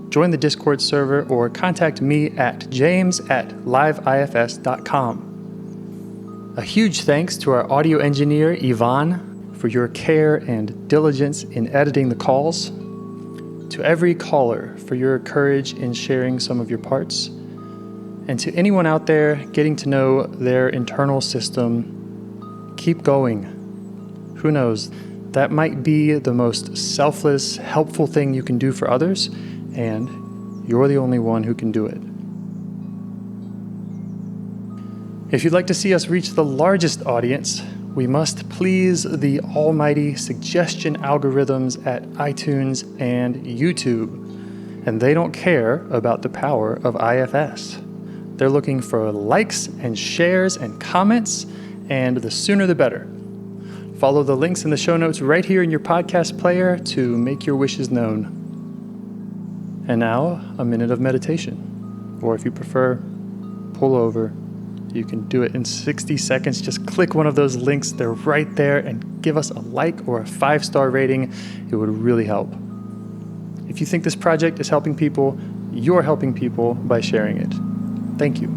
Join the Discord server or contact me at james@liveifs.com. A huge thanks to our audio engineer, Yvonne, for your care and diligence in editing the calls. To every caller for your courage in sharing some of your parts. And to anyone out there getting to know their internal system, keep going. Who knows? That might be the most selfless, helpful thing you can do for others, and you're the only one who can do it. If you'd like to see us reach the largest audience, we must please the almighty suggestion algorithms at iTunes and YouTube, and they don't care about the power of IFS. They're looking for likes and shares and comments, and the sooner the better. Follow the links in the show notes right here in your podcast player to make your wishes known. And now, a minute of meditation. Or if you prefer, pull over. You can do it in 60 seconds. Just click one of those links. They're right there, and give us a like or a 5-star rating. It would really help. If you think this project is helping people, you're helping people by sharing it. Thank you.